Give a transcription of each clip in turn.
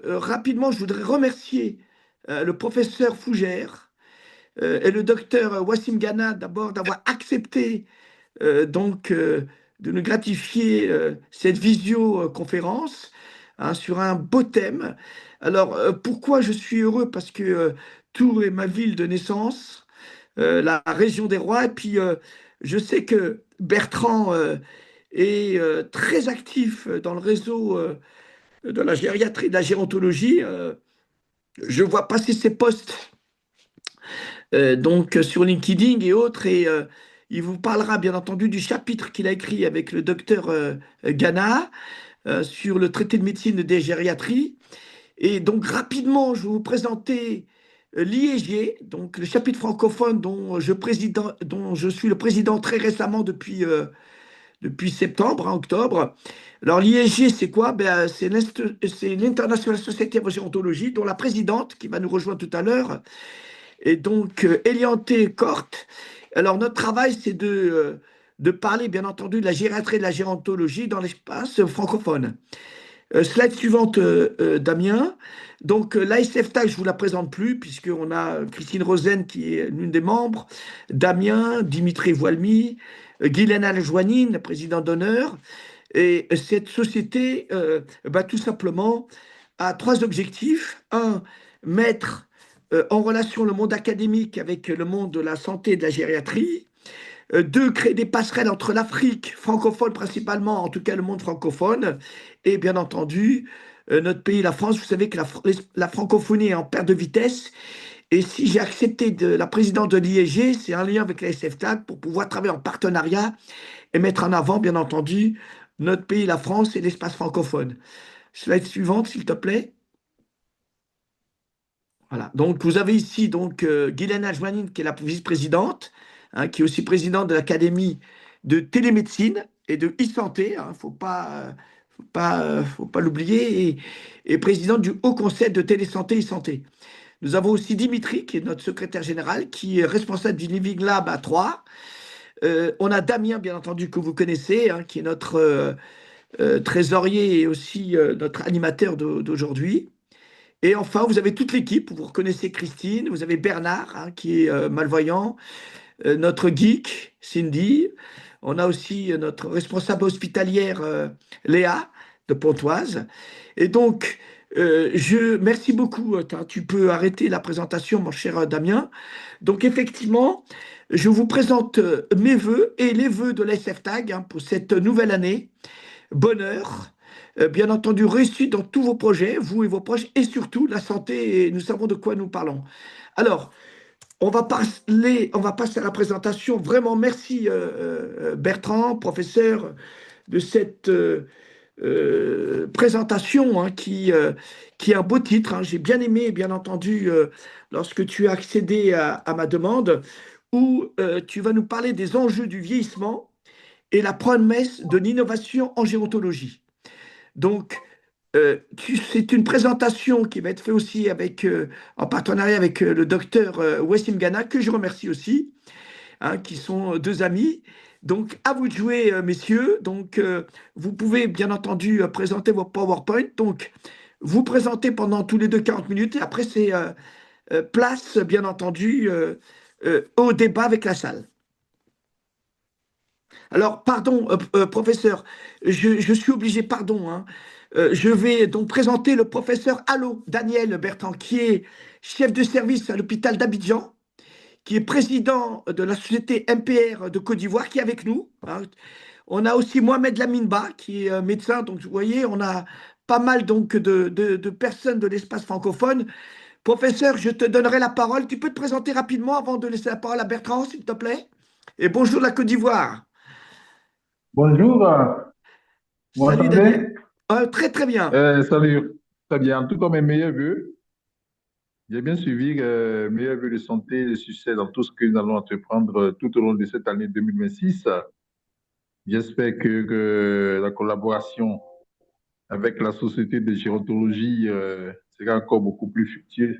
rapidement, je voudrais remercier le professeur Fougère et le docteur Wassim Gana d'abord d'avoir accepté de nous gratifier cette visioconférence hein, sur un beau thème. Alors, pourquoi je suis heureux? Parce que Tours est ma ville de naissance, la région des rois, et puis je sais que Bertrand est très actif dans le réseau de la gériatrie, de la gérontologie. Je vois passer ses posts sur LinkedIn et autres, et il vous parlera bien entendu du chapitre qu'il a écrit avec le docteur Gana sur le traité de médecine des gériatries. Et donc rapidement, je vais vous présenter l'IEG, donc le chapitre francophone dont je suis le président très récemment depuis septembre, hein, octobre. Alors l'IEG, c'est quoi? C'est l'International Society of Gérontologie, dont la présidente, qui va nous rejoindre tout à l'heure, et donc, Eliante Corte. Alors, notre travail, c'est de parler, bien entendu, de la gériatrie et de la gérontologie dans l'espace francophone. Slide suivante, Damien. Donc, l'ASFTAG, je ne vous la présente plus, puisqu'on a Christine Rosen, qui est l'une des membres, Damien, Dimitri Voilmy, Guylaine Aljoanine, la présidente d'honneur. Et cette société, tout simplement, a trois objectifs. Un, mettre en relation le monde académique avec le monde de la santé et de la gériatrie. Deux, créer des passerelles entre l'Afrique francophone principalement, en tout cas le monde francophone, et bien entendu notre pays, la France. Vous savez que la francophonie est en perte de vitesse. Et si j'ai accepté la présidence de l'IEG, c'est un lien avec la SFTAC pour pouvoir travailler en partenariat et mettre en avant, bien entendu, notre pays, la France et l'espace francophone. Slide suivante, s'il te plaît. Voilà. Donc, vous avez ici Guylaine Ajouanine, qui est la vice-présidente, hein, qui est aussi présidente de l'Académie de télémédecine et de e-santé. Il ne faut pas l'oublier. Et présidente du Haut Conseil de télésanté et santé. Nous avons aussi Dimitri, qui est notre secrétaire général, qui est responsable du Living Lab à Troyes. On a Damien, bien entendu, que vous connaissez, hein, qui est notre trésorier et aussi notre animateur d'aujourd'hui. Et enfin, vous avez toute l'équipe. Vous reconnaissez Christine, vous avez Bernard, hein, qui est malvoyant, notre geek, Cindy. On a aussi notre responsable hospitalière, Léa, de Pontoise. Et donc, merci beaucoup. Tu peux arrêter la présentation, mon cher Damien. Donc, effectivement, je vous présente mes vœux et les vœux de l'SFTAG hein, pour cette nouvelle année. Bonheur, bien entendu, réussite dans tous vos projets, vous et vos proches, et surtout la santé, et nous savons de quoi nous parlons. Alors, on va passer à la présentation. Vraiment, merci Bertrand, professeur, de cette présentation hein, qui est un beau titre. Hein. J'ai bien aimé, bien entendu, lorsque tu as accédé à ma demande, où tu vas nous parler des enjeux du vieillissement et la promesse de l'innovation en gérontologie. Donc, c'est une présentation qui va être faite aussi en partenariat avec le docteur Wassim Gana, que je remercie aussi, hein, qui sont deux amis. Donc, à vous de jouer, messieurs. Donc, vous pouvez bien entendu présenter vos PowerPoint. Donc, vous présentez pendant tous les deux 40 minutes et après, c'est place, bien entendu, au débat avec la salle. Alors, pardon, professeur, je suis obligé, pardon, hein. Je vais donc présenter le professeur Allo Daniel Bertrand, qui est chef de service à l'hôpital d'Abidjan, qui est président de la société MPR de Côte d'Ivoire, qui est avec nous, hein. On a aussi Mohamed Laminba, qui est médecin. Donc, vous voyez, on a pas mal donc, de personnes de l'espace francophone. Professeur, je te donnerai la parole. Tu peux te présenter rapidement avant de laisser la parole à Bertrand, s'il te plaît? Et bonjour la Côte d'Ivoire. Bonjour, vous Salut Daniel. m'entendez? Très très bien. Salut, très bien. En tout cas, mes meilleurs vœux. J'ai bien suivi meilleurs vœux de santé et de succès dans tout ce que nous allons entreprendre tout au long de cette année 2026. J'espère que la collaboration avec la Société de gérontologie sera encore beaucoup plus fructueuse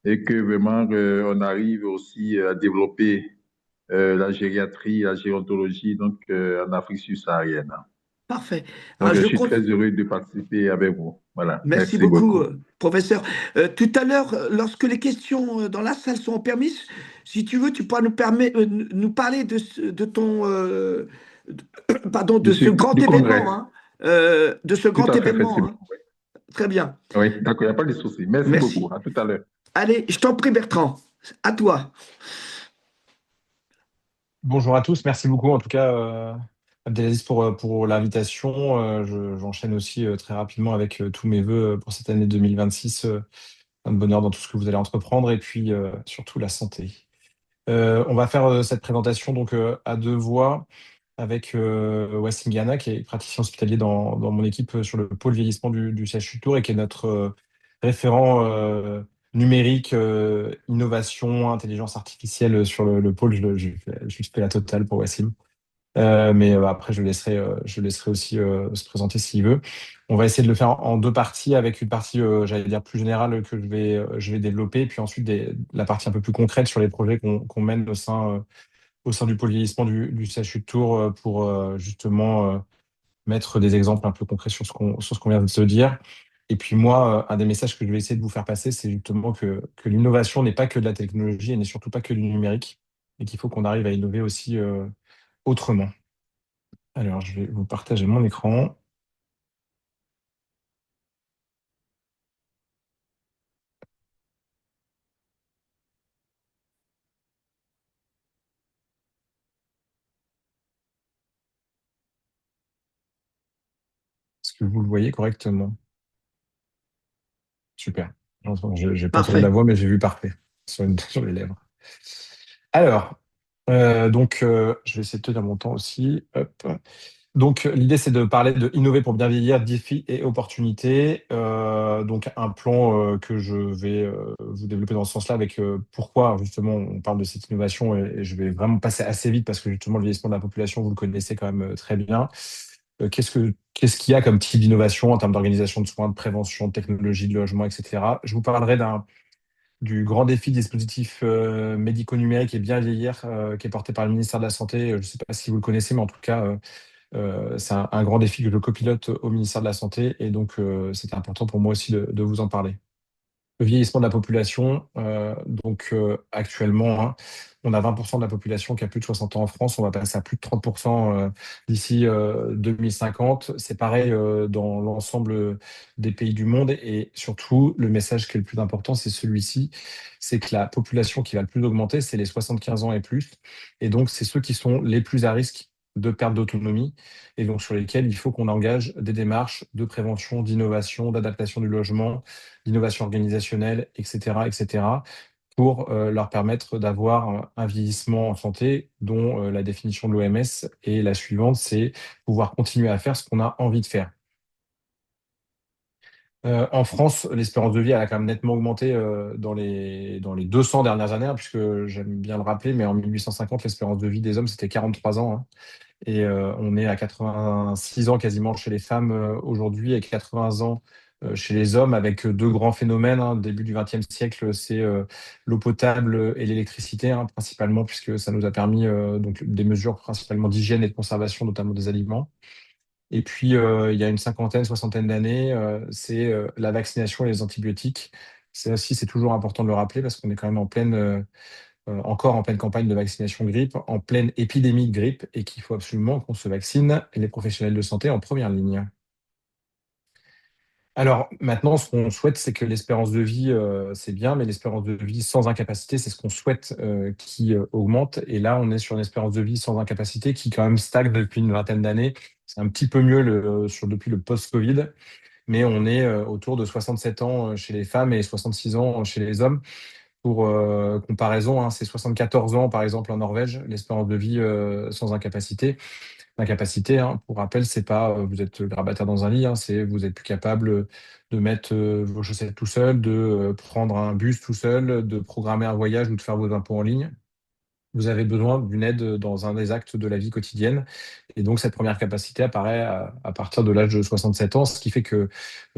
et que vraiment on arrive aussi à développer la gériatrie, la gérontologie donc en Afrique subsaharienne. Parfait. Donc, Alors, je je suis compte. très heureux de participer avec vous. Voilà, Merci merci beaucoup, beaucoup. professeur. Tout à l'heure, lorsque les questions dans la salle sont permises, si tu veux, tu pourras nous parler de ton, pardon, de ce grand Du événement, congrès, hein, de ce tout grand à fait, événement, hein. effectivement. Oui, Très bien. oui, d'accord, il n'y a pas de souci. Merci beaucoup. Merci. À tout à l'heure. Allez, je t'en prie, Bertrand. À toi. Bonjour à tous, merci beaucoup en tout cas Abdelaziz pour l'invitation. J'enchaîne aussi très rapidement avec tous mes vœux pour cette année 2026. Plein de bonheur dans tout ce que vous allez entreprendre et puis surtout la santé. On va faire cette présentation donc à deux voix avec Wassim Ghana qui est praticien hospitalier dans mon équipe sur le pôle vieillissement du CHU Tours et qui est notre référent numérique, innovation, intelligence artificielle sur le pôle. Je lui fais la totale pour Wassim. Mais après, je le laisserai aussi se présenter s'il veut. On va essayer de le faire en deux parties, avec une partie, j'allais dire, plus générale que je vais développer, puis ensuite la partie un peu plus concrète sur les projets qu'on mène au sein du pôle vieillissement du CHU de Tours pour justement mettre des exemples un peu concrets sur ce qu'on vient de se dire. Et puis moi, un des messages que je vais essayer de vous faire passer, c'est justement que l'innovation n'est pas que de la technologie et n'est surtout pas que du numérique, et qu'il faut qu'on arrive à innover aussi autrement. Alors, je vais vous partager mon écran. Est-ce que vous le voyez correctement? Super. J'ai pas entendu la Parfait. voix, mais j'ai vu parfait sur les lèvres. Alors, je vais essayer de tenir mon temps aussi. Hop. Donc, l'idée, c'est de parler de innover pour bien vieillir, défis et opportunités. Donc, un plan que je vais vous développer dans ce sens-là avec pourquoi, justement, on parle de cette innovation et je vais vraiment passer assez vite parce que, justement, le vieillissement de la population, vous le connaissez quand même très bien. Qu'est-ce qu'il y a comme type d'innovation en termes d'organisation de soins, de prévention, de technologie, de logement, etc. Je vous parlerai du grand défi des dispositifs médico-numériques et bien vieillir qui est porté par le ministère de la Santé. Je ne sais pas si vous le connaissez, mais en tout cas, c'est un grand défi que je copilote au ministère de la Santé et donc c'était important pour moi aussi de vous en parler. Le vieillissement de la population, actuellement, hein, on a 20% de la population qui a plus de 60 ans en France, on va passer à plus de 30% d'ici 2050. C'est pareil dans l'ensemble des pays du monde et surtout, le message qui est le plus important, c'est celui-ci, c'est que la population qui va le plus augmenter, c'est les 75 ans et plus. Et donc, c'est ceux qui sont les plus à risque de perte d'autonomie et donc sur lesquels il faut qu'on engage des démarches de prévention, d'innovation, d'adaptation du logement, d'innovation organisationnelle, etc., etc., pour leur permettre d'avoir un vieillissement en santé dont la définition de l'OMS est la suivante, c'est pouvoir continuer à faire ce qu'on a envie de faire. En France, l'espérance de vie elle a quand même nettement augmenté dans les 200 dernières années, hein, puisque j'aime bien le rappeler, mais en 1850, l'espérance de vie des hommes, c'était 43 ans. Hein. Et on est à 86 ans quasiment chez les femmes aujourd'hui et 80 ans chez les hommes avec deux grands phénomènes. Hein. Début du XXe siècle, c'est l'eau potable et l'électricité, hein, principalement, puisque ça nous a permis donc des mesures principalement d'hygiène et de conservation, notamment des aliments. Et puis, il y a une cinquantaine, soixantaine d'années, c'est la vaccination et les antibiotiques. Ça aussi, c'est toujours important de le rappeler parce qu'on est quand même encore en pleine campagne de vaccination grippe, en pleine épidémie de grippe, et qu'il faut absolument qu'on se vaccine, et les professionnels de santé en première ligne. Alors maintenant, ce qu'on souhaite, c'est que l'espérance de vie, c'est bien, mais l'espérance de vie sans incapacité, c'est ce qu'on souhaite qui augmente. Et là, on est sur une espérance de vie sans incapacité qui quand même stagne depuis une vingtaine d'années. C'est un petit peu mieux depuis le post-Covid, mais on est autour de 67 ans chez les femmes et 66 ans chez les hommes. Pour comparaison, hein, c'est 74 ans, par exemple, en Norvège, l'espérance de vie sans incapacité. L'incapacité, hein, pour rappel, c'est pas vous êtes grabataire dans un lit, hein, c'est vous êtes plus capable de mettre vos chaussettes tout seul, de prendre un bus tout seul, de programmer un voyage ou de faire vos impôts en ligne. vous avez besoin d'une aide dans un des actes de la vie quotidienne. Et donc, cette première capacité apparaît à partir de l'âge de 67 ans, ce qui fait que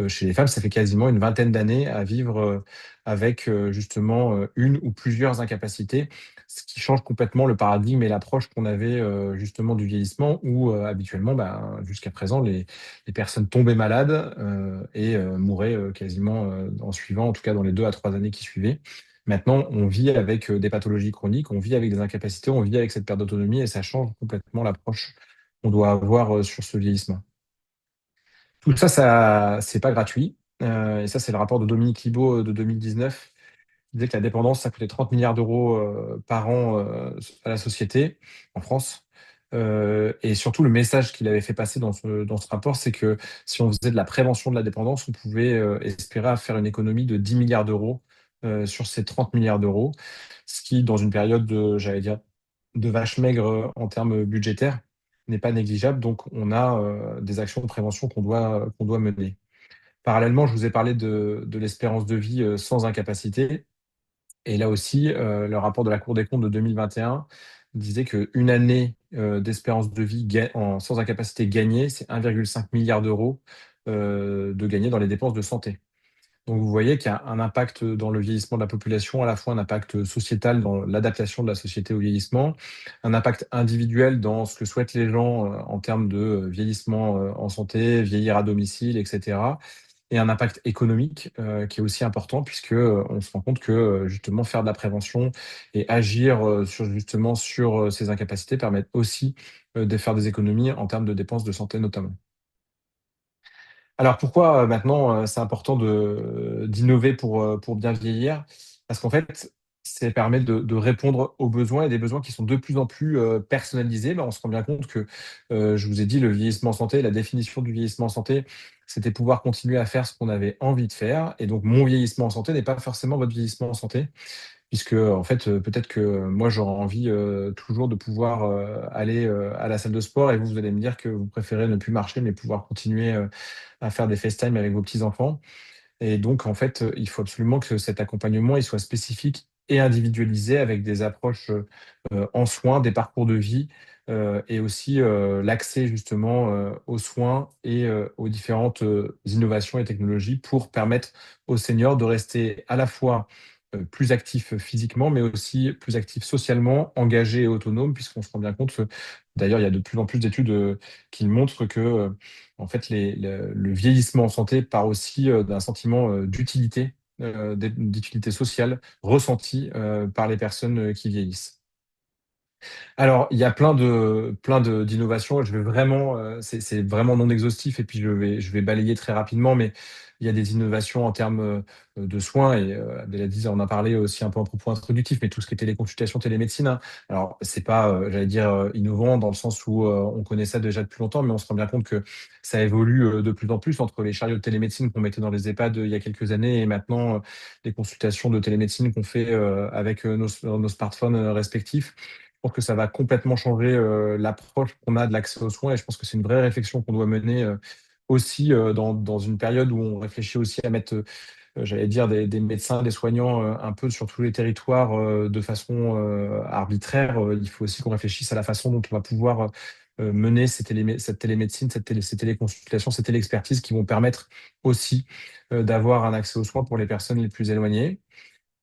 chez les femmes, ça fait quasiment une vingtaine d'années à vivre avec justement une ou plusieurs incapacités, ce qui change complètement le paradigme et l'approche qu'on avait justement du vieillissement, où habituellement, ben, jusqu'à présent, les personnes tombaient malades et mouraient quasiment en suivant, en tout cas dans les 2 à 3 années qui suivaient. Maintenant, on vit avec des pathologies chroniques, on vit avec des incapacités, on vit avec cette perte d'autonomie et ça change complètement l'approche qu'on doit avoir sur ce vieillissement. Tout ça, c'est pas gratuit. Et ça, c'est le rapport de Dominique Libaud de 2019. Il disait que la dépendance, ça coûtait 30 milliards d'euros par an à la société en France. Et surtout, le message qu'il avait fait passer dans ce rapport, c'est que si on faisait de la prévention de la dépendance, on pouvait espérer faire une économie de 10 milliards d'euros sur ces 30 milliards d'euros, ce qui, dans une période de, j'allais dire, de vache maigre en termes budgétaires, n'est pas négligeable. Donc, on a des actions de prévention qu'on doit mener. Parallèlement, je vous ai parlé de l'espérance de vie sans incapacité. Et là aussi, le rapport de la Cour des comptes de 2021 disait qu'une année d'espérance de vie sans incapacité gagnée, c'est 1,5 milliard d'euros de gagné dans les dépenses de santé. Donc vous voyez qu'il y a un impact dans le vieillissement de la population, à la fois un impact sociétal dans l'adaptation de la société au vieillissement, un impact individuel dans ce que souhaitent les gens en termes de vieillissement en santé, vieillir à domicile, etc. Et un impact économique qui est aussi important puisque on se rend compte que justement faire de la prévention et agir justement sur ces incapacités permettent aussi de faire des économies en termes de dépenses de santé notamment. Alors pourquoi maintenant c'est important d'innover pour bien vieillir? Parce qu'en fait, ça permet de répondre aux besoins et des besoins qui sont de plus en plus personnalisés. Ben, on se rend bien compte que, je vous ai dit, le vieillissement en santé, la définition du vieillissement en santé, c'était pouvoir continuer à faire ce qu'on avait envie de faire. Et donc mon vieillissement en santé n'est pas forcément votre vieillissement en santé. Puisque, en fait, peut-être que moi, j'aurais envie toujours de pouvoir aller à la salle de sport et vous allez me dire que vous préférez ne plus marcher, mais pouvoir continuer à faire des FaceTime avec vos petits-enfants. Et donc, en fait, il faut absolument que cet accompagnement il soit spécifique et individualisé avec des approches en soins, des parcours de vie et aussi l'accès justement aux soins et aux différentes innovations et technologies pour permettre aux seniors de rester à la fois plus actifs physiquement, mais aussi plus actifs socialement, engagés et autonomes, puisqu'on se rend bien compte que, d'ailleurs, il y a de plus en plus d'études qui montrent que en fait, le vieillissement en santé part aussi d'un sentiment d'utilité, d'utilité sociale ressentie par les personnes qui vieillissent. Alors, il y a d'innovations. Et je vais vraiment, c'est vraiment non exhaustif et puis je vais balayer très rapidement, mais il y a des innovations en termes de soins et Abdelaziz en a parlé aussi un peu en propos introductif, mais tout ce qui est téléconsultation, télémédecine, hein. Alors, c'est pas, j'allais dire, innovant dans le sens où on connaît ça déjà depuis longtemps, mais on se rend bien compte que ça évolue de plus en plus entre les chariots de télémédecine qu'on mettait dans les EHPAD il y a quelques années et maintenant les consultations de télémédecine qu'on fait avec nos smartphones respectifs. Je pense que ça va complètement changer l'approche qu'on a de l'accès aux soins et je pense que c'est une vraie réflexion qu'on doit mener aussi dans une période où on réfléchit aussi à mettre, j'allais dire, des médecins, des soignants un peu sur tous les territoires de façon arbitraire. Il faut aussi qu'on réfléchisse à la façon dont on va pouvoir mener cette télémédecine, ces téléconsultations, ces téléexpertises qui vont permettre aussi d'avoir un accès aux soins pour les personnes les plus éloignées.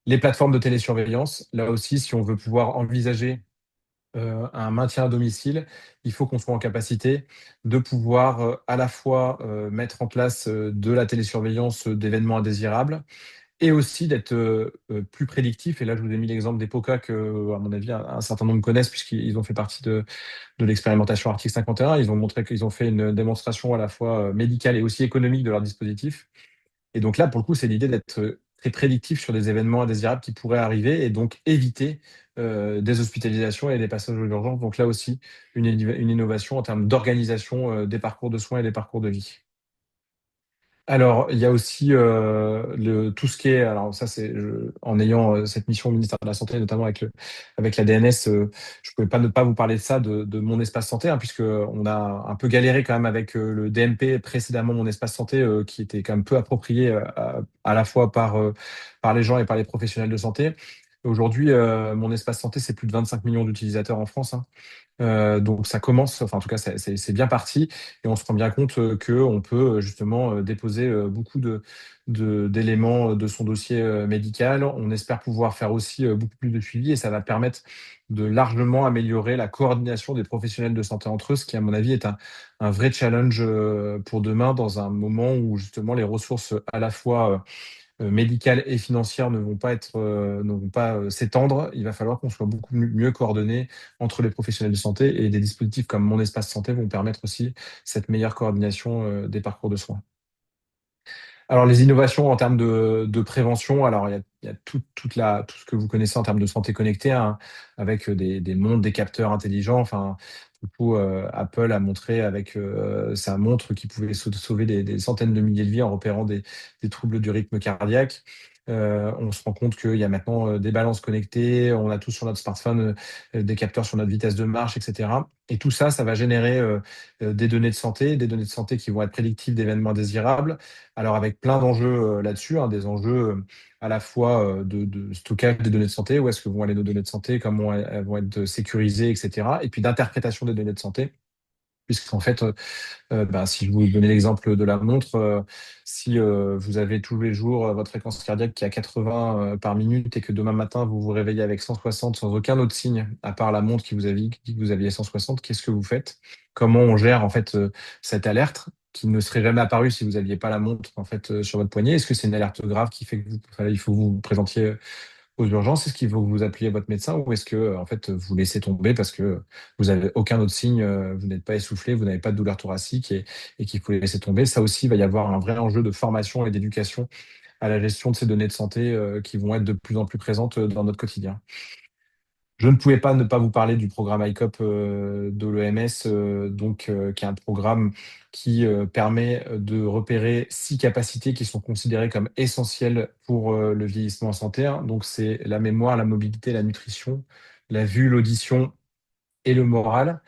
Les plateformes de télésurveillance, là aussi, si on veut pouvoir envisager un maintien à domicile, il faut qu'on soit en capacité de pouvoir à la fois mettre en place de la télésurveillance d'événements indésirables et aussi d'être plus prédictif. Et là, je vous ai mis l'exemple des POCA que, à mon avis, un certain nombre connaissent puisqu'ils ont fait partie de l'expérimentation Article 51. Ils ont montré qu'ils ont fait une démonstration à la fois médicale et aussi économique de leur dispositif. Et donc là, pour le coup, c'est l'idée d'être très prédictif sur des événements indésirables qui pourraient arriver et donc éviter des hospitalisations et des passages aux urgences. Donc là aussi, une innovation en termes d'organisation des parcours de soins et des parcours de vie. Alors, il y a aussi tout ce qui est, alors ça c'est en ayant cette mission au ministère de la Santé, notamment avec la DNS, je ne pouvais pas ne pas vous parler de ça, de mon espace santé, hein, puisque on a un peu galéré quand même avec le DMP précédemment, mon espace santé, qui était quand même peu approprié à la fois par les gens et par les professionnels de santé. Aujourd'hui, mon espace santé, c'est plus de 25 millions d'utilisateurs en France, hein. Donc ça commence, enfin en tout cas c'est bien parti et on se rend bien compte qu'on peut justement déposer beaucoup d'éléments de son dossier médical. On espère pouvoir faire aussi beaucoup plus de suivi et ça va permettre de largement améliorer la coordination des professionnels de santé entre eux, ce qui à mon avis est un vrai challenge pour demain dans un moment où justement les ressources à la fois médicales et financières ne vont pas s'étendre. Il va falloir qu'on soit beaucoup mieux coordonnés entre les professionnels de santé et des dispositifs comme Mon Espace Santé vont permettre aussi cette meilleure coordination des parcours de soins. Alors, les innovations en termes de prévention, alors il y a tout ce que vous connaissez en termes de santé connectée, hein, avec des montres, des capteurs intelligents. Enfin, du coup, Apple a montré avec sa montre qui pouvait sauver des centaines de milliers de vies en repérant des troubles du rythme cardiaque. On se rend compte qu'il y a maintenant des balances connectées, on a tous sur notre smartphone des capteurs sur notre vitesse de marche, etc. Et tout ça, ça va générer des données de santé qui vont être prédictives d'événements désirables. Alors avec plein d'enjeux là-dessus, hein, des enjeux à la fois de stockage des données de santé, où est-ce que vont aller nos données de santé, comment elles vont être sécurisées, etc. Et puis d'interprétation des données de santé, puisqu'en fait, ben, si je vous donnais l'exemple de la montre, si vous avez tous les jours votre fréquence cardiaque qui est à 80 par minute et que demain matin vous vous réveillez avec 160 sans aucun autre signe, à part la montre qui dit que vous aviez 160, qu'est-ce que vous faites? Comment on gère en fait cette alerte qui ne serait jamais apparue si vous n'aviez pas la montre en fait sur votre poignet? Est-ce que c'est une alerte grave qui fait que il faut que vous vous présentiez aux urgences? Est-ce qu'il faut que vous appuyez votre médecin ou est-ce que en fait vous laissez tomber parce que vous avez aucun autre signe, vous n'êtes pas essoufflé, vous n'avez pas de douleur thoracique et qu'il faut les laisser tomber? Ça aussi, il va y avoir un vrai enjeu de formation et d'éducation à la gestion de ces données de santé qui vont être de plus en plus présentes dans notre quotidien. Je ne pouvais pas ne pas vous parler du programme ICOP de l'OMS, qui est un programme qui permet de repérer 6 capacités qui sont considérées comme essentielles pour le vieillissement en santé, hein. Donc, c'est la mémoire, la mobilité, la nutrition, la vue, l'audition et le moral.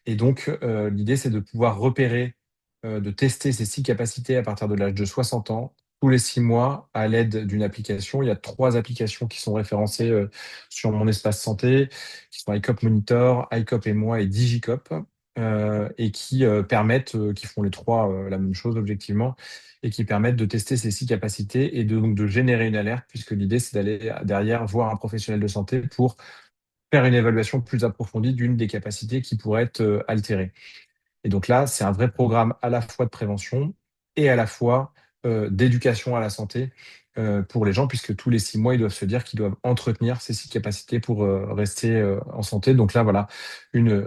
Et donc, l'idée, c'est de pouvoir repérer, de tester ces 6 capacités à partir de l'âge de 60 ans, tous les 6 mois, à l'aide d'une application. Il y a 3 applications qui sont référencées sur mon espace santé, qui sont iCop Monitor, iCop et moi et DigiCop, et qui permettent, qui font les trois la même chose objectivement, et qui permettent de tester ces 6 capacités et donc de générer une alerte, puisque l'idée, c'est d'aller derrière voir un professionnel de santé pour faire une évaluation plus approfondie d'une des capacités qui pourrait être altérée. Et donc là, c'est un vrai programme à la fois de prévention et à la fois d'éducation à la santé pour les gens, puisque tous les 6 mois, ils doivent se dire qu'ils doivent entretenir ces 6 capacités pour rester en santé. Donc là, voilà,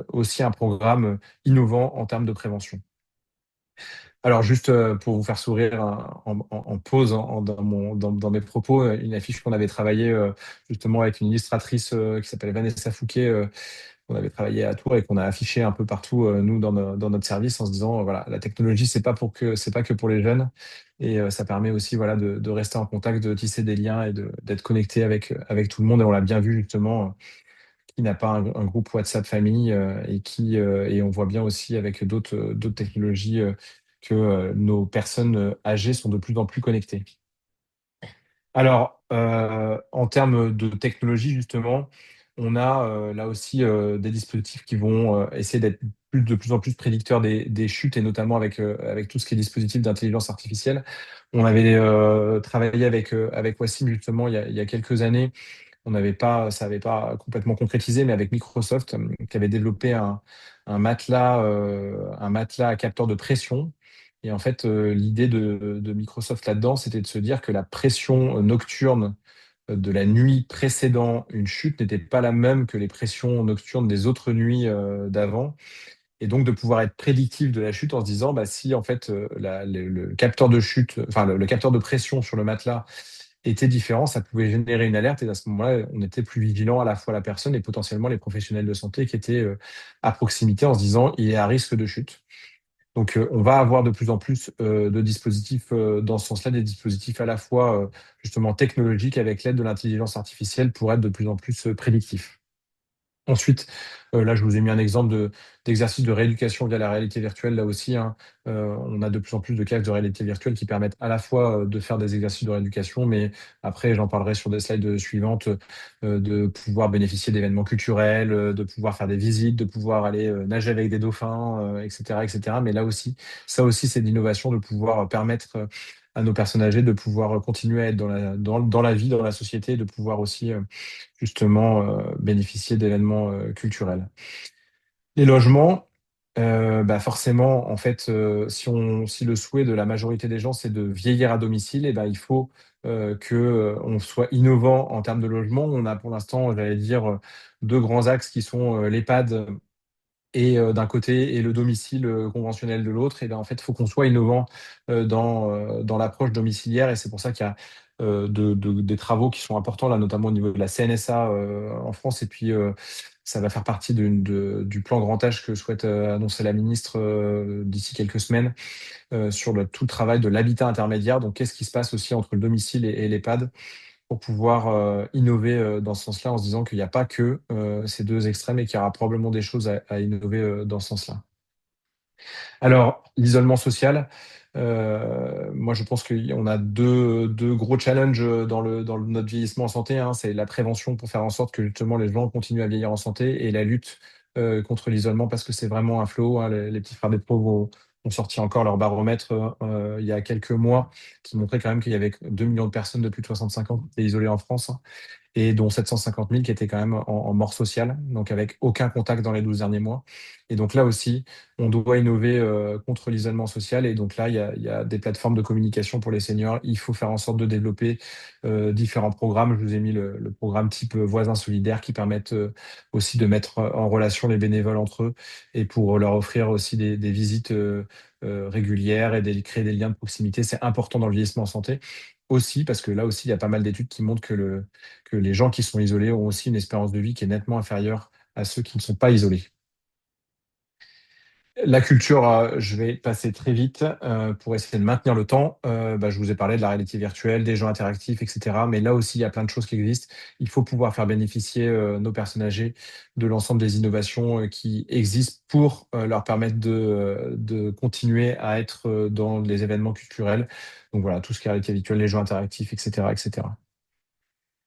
aussi un programme innovant en termes de prévention. Alors, juste pour vous faire sourire en pause dans mes propos, une affiche qu'on avait travaillée justement avec une illustratrice qui s'appelle Vanessa Fouquet, qu'on avait travaillé à Tours et qu'on a affiché un peu partout, nous, dans notre service, en se disant, voilà, la technologie, c'est pas que pour les jeunes. Et ça permet aussi, voilà, de rester en contact, de tisser des liens et d'être connecté avec tout le monde. Et on l'a bien vu, justement, qui n'a pas un groupe WhatsApp famille et on voit bien aussi avec d'autres technologies que nos personnes âgées sont de plus en plus connectées. Alors, en termes de technologie, justement, on a là aussi des dispositifs qui vont essayer d'être de plus en plus prédicteurs des chutes, et notamment avec tout ce qui est dispositif d'intelligence artificielle. On avait travaillé avec Wassim, justement, il y a quelques années. Ça n'avait pas complètement concrétisé, mais avec Microsoft, qui avait développé un matelas à capteur de pression. Et en fait, l'idée de Microsoft là-dedans, c'était de se dire que la pression nocturne de la nuit précédant une chute n'était pas la même que les pressions nocturnes des autres nuits d'avant. Et donc de pouvoir être prédictif de la chute en se disant, bah, si en fait le capteur de chute, enfin le capteur de pression sur le matelas était différent, ça pouvait générer une alerte et à ce moment-là, on était plus vigilant à la fois la personne et potentiellement les professionnels de santé qui étaient à proximité en se disant il est à risque de chute. Donc on va avoir de plus en plus de dispositifs dans ce sens-là, des dispositifs à la fois justement technologiques avec l'aide de l'intelligence artificielle pour être de plus en plus prédictifs. Ensuite, là, je vous ai mis un exemple d'exercice de rééducation via la réalité virtuelle. Là aussi, hein, on a de plus en plus de casques de réalité virtuelle qui permettent à la fois de faire des exercices de rééducation, mais après, j'en parlerai sur des slides suivantes, de pouvoir bénéficier d'événements culturels, de pouvoir faire des visites, de pouvoir aller nager avec des dauphins, etc., etc. Mais là aussi, ça aussi, c'est de l'innovation de pouvoir permettre à nos personnes âgées de pouvoir continuer à être dans la vie, dans la société, de pouvoir aussi justement bénéficier d'événements culturels. Les logements, bah forcément, en fait, si le souhait de la majorité des gens, c'est de vieillir à domicile, et ben, il faut que on soit innovant en termes de logement. On a pour l'instant, j'allais dire, deux grands axes qui sont l'EHPAD et d'un côté et le domicile conventionnel de l'autre. Et ben, en fait, il faut qu'on soit innovant dans l'approche domiciliaire. Et c'est pour ça qu'il y a des travaux qui sont importants, là, notamment au niveau de la CNSA en France. Et puis, ça va faire partie du plan grand âge que souhaite annoncer la ministre d'ici quelques semaines sur tout le travail de l'habitat intermédiaire. Donc, qu'est-ce qui se passe aussi entre le domicile et l'EHPAD pour pouvoir innover dans ce sens-là, en se disant qu'il n'y a pas que ces deux extrêmes et qu'il y aura probablement des choses à innover dans ce sens-là. Alors, l'isolement social, moi je pense qu'on a deux gros challenges dans notre vieillissement en santé, hein. C'est la prévention pour faire en sorte que justement les gens continuent à vieillir en santé, et la lutte contre l'isolement, parce que c'est vraiment un fléau, hein. Les petits frères des pauvres ont sorti encore leur baromètre il y a quelques mois, qui montrait quand même qu'il y avait 2 millions de personnes de plus de 65 ans qui étaient isolées en France, hein, et dont 750 000 qui étaient quand même en mort sociale, donc avec aucun contact dans les 12 derniers mois. Et donc là aussi, on doit innover contre l'isolement social. Et donc là, il y a des plateformes de communication pour les seniors. Il faut faire en sorte de développer différents programmes. Je vous ai mis le programme type Voisins solidaires, qui permettent aussi de mettre en relation les bénévoles entre eux, et pour leur offrir aussi des visites régulières, et créer des liens de proximité. C'est important dans le vieillissement en santé aussi, parce que là aussi, il y a pas mal d'études qui montrent que les gens qui sont isolés ont aussi une espérance de vie qui est nettement inférieure à ceux qui ne sont pas isolés. La culture, je vais passer très vite pour essayer de maintenir le temps. Bah, je vous ai parlé de la réalité virtuelle, des jeux interactifs, etc. Mais là aussi, il y a plein de choses qui existent. Il faut pouvoir faire bénéficier nos personnes âgées de l'ensemble des innovations qui existent pour leur permettre de continuer à être dans les événements culturels. Donc voilà, tout ce qui est réalité virtuelle, les jeux interactifs, etc., etc.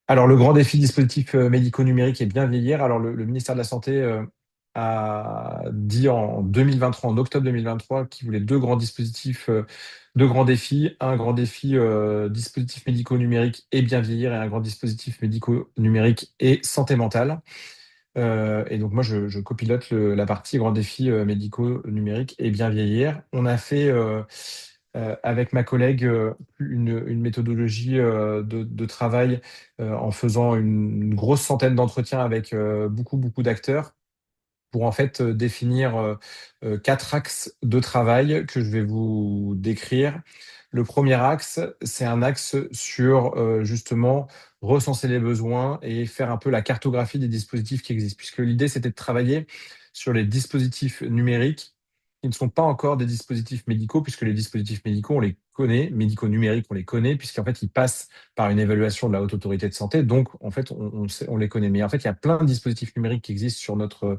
Alors, le grand défi dispositifs médicaux numériques est bien vieillir. Alors, le ministère de la Santé a dit en 2023, en octobre 2023, qu'il voulait deux grands dispositifs, deux grands défis. Un grand défi dispositifs médicaux numériques et bien vieillir, et un grand dispositif médicaux numériques et santé mentale. Et donc, moi, je copilote la partie grand défi médicaux numériques et bien vieillir. On a fait avec ma collègue une méthodologie de travail en faisant une grosse centaine d'entretiens avec beaucoup, beaucoup d'acteurs, pour en fait définir quatre axes de travail que je vais vous décrire. Le premier axe, c'est un axe sur justement recenser les besoins et faire un peu la cartographie des dispositifs qui existent, puisque l'idée, c'était de travailler sur les dispositifs numériques qui ne sont pas encore des dispositifs médicaux, puisque les dispositifs médicaux, on les connaît, médico-numériques, on les connaît, puisqu'en fait, ils passent par une évaluation de la Haute Autorité de Santé. Donc, en fait, on les connaît. Mais en fait, il y a plein de dispositifs numériques qui existent sur notre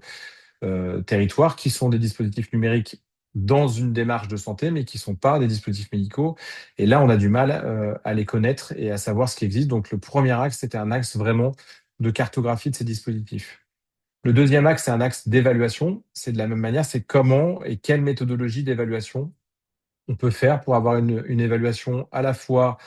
territoires, qui sont des dispositifs numériques dans une démarche de santé, mais qui ne sont pas des dispositifs médicaux. Et là, on a du mal à les connaître et à savoir ce qui existe. Donc, le premier axe, c'était un axe vraiment de cartographie de ces dispositifs. Le deuxième axe, c'est un axe d'évaluation. C'est de la même manière, c'est comment et quelle méthodologie d'évaluation on peut faire pour avoir une évaluation à la fois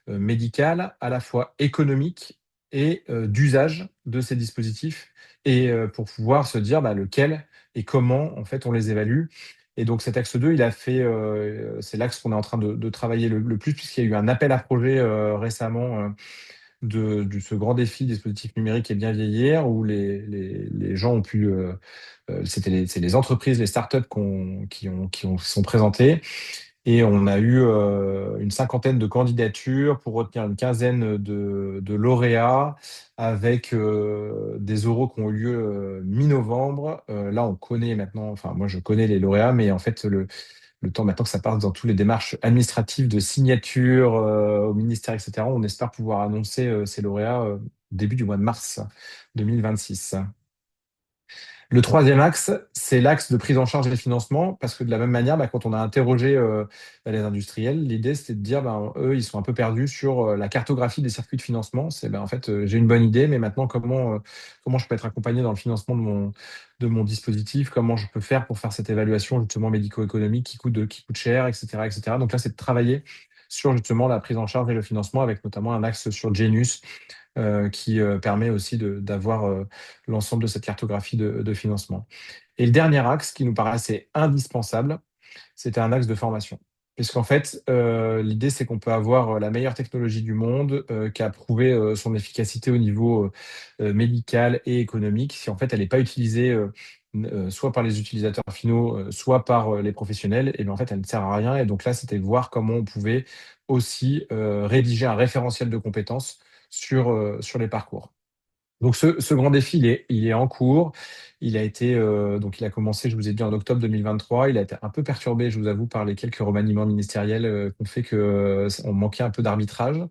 médicale, à la fois économique et d'usage de ces dispositifs, et pour pouvoir se dire bah, lequel et comment en fait on les évalue. Et donc cet axe 2, il a fait, c'est l'axe qu'on est en train de travailler le plus, puisqu'il y a eu un appel à projet récemment de ce grand défi dispositif numérique et bien vieillir, où les gens ont pu, c'est les entreprises, les startups qui sont présentées, et on a eu une cinquantaine de candidatures pour retenir une quinzaine de lauréats, avec des oraux qui ont eu lieu mi-novembre. Là, on connaît maintenant, enfin moi je connais les lauréats, mais en fait le temps maintenant que ça passe dans toutes les démarches administratives de signature au ministère, etc., on espère pouvoir annoncer ces lauréats début du mois de mars 2026. Le troisième axe, c'est l'axe de prise en charge des financements, parce que de la même manière, quand on a interrogé les industriels, l'idée c'était de dire, eux, ils sont un peu perdus sur la cartographie des circuits de financement. C'est en fait, j'ai une bonne idée, mais maintenant, comment je peux être accompagné dans le financement de mon dispositif, comment je peux faire pour faire cette évaluation justement médico-économique qui coûte cher, etc., etc. Donc là, c'est de travailler sur justement la prise en charge et le financement, avec notamment un axe sur Genius qui permet aussi d'avoir l'ensemble de cette cartographie de financement. Et le dernier axe qui nous paraissait indispensable, c'était un axe de formation. Puisqu'en fait, l'idée, c'est qu'on peut avoir la meilleure technologie du monde qui a prouvé son efficacité au niveau médical et économique. Si en fait, elle n'est pas utilisée soit par les utilisateurs finaux, soit par les professionnels, et bien en fait, elle ne sert à rien. Et donc là, c'était voir comment on pouvait aussi rédiger un référentiel de compétences sur les parcours. Donc ce grand défi, il est en cours. Donc il a commencé, je vous ai dit, en octobre 2023. Il a été un peu perturbé, je vous avoue, par les quelques remaniements ministériels qui ont fait qu'on manquait un peu d'arbitrage.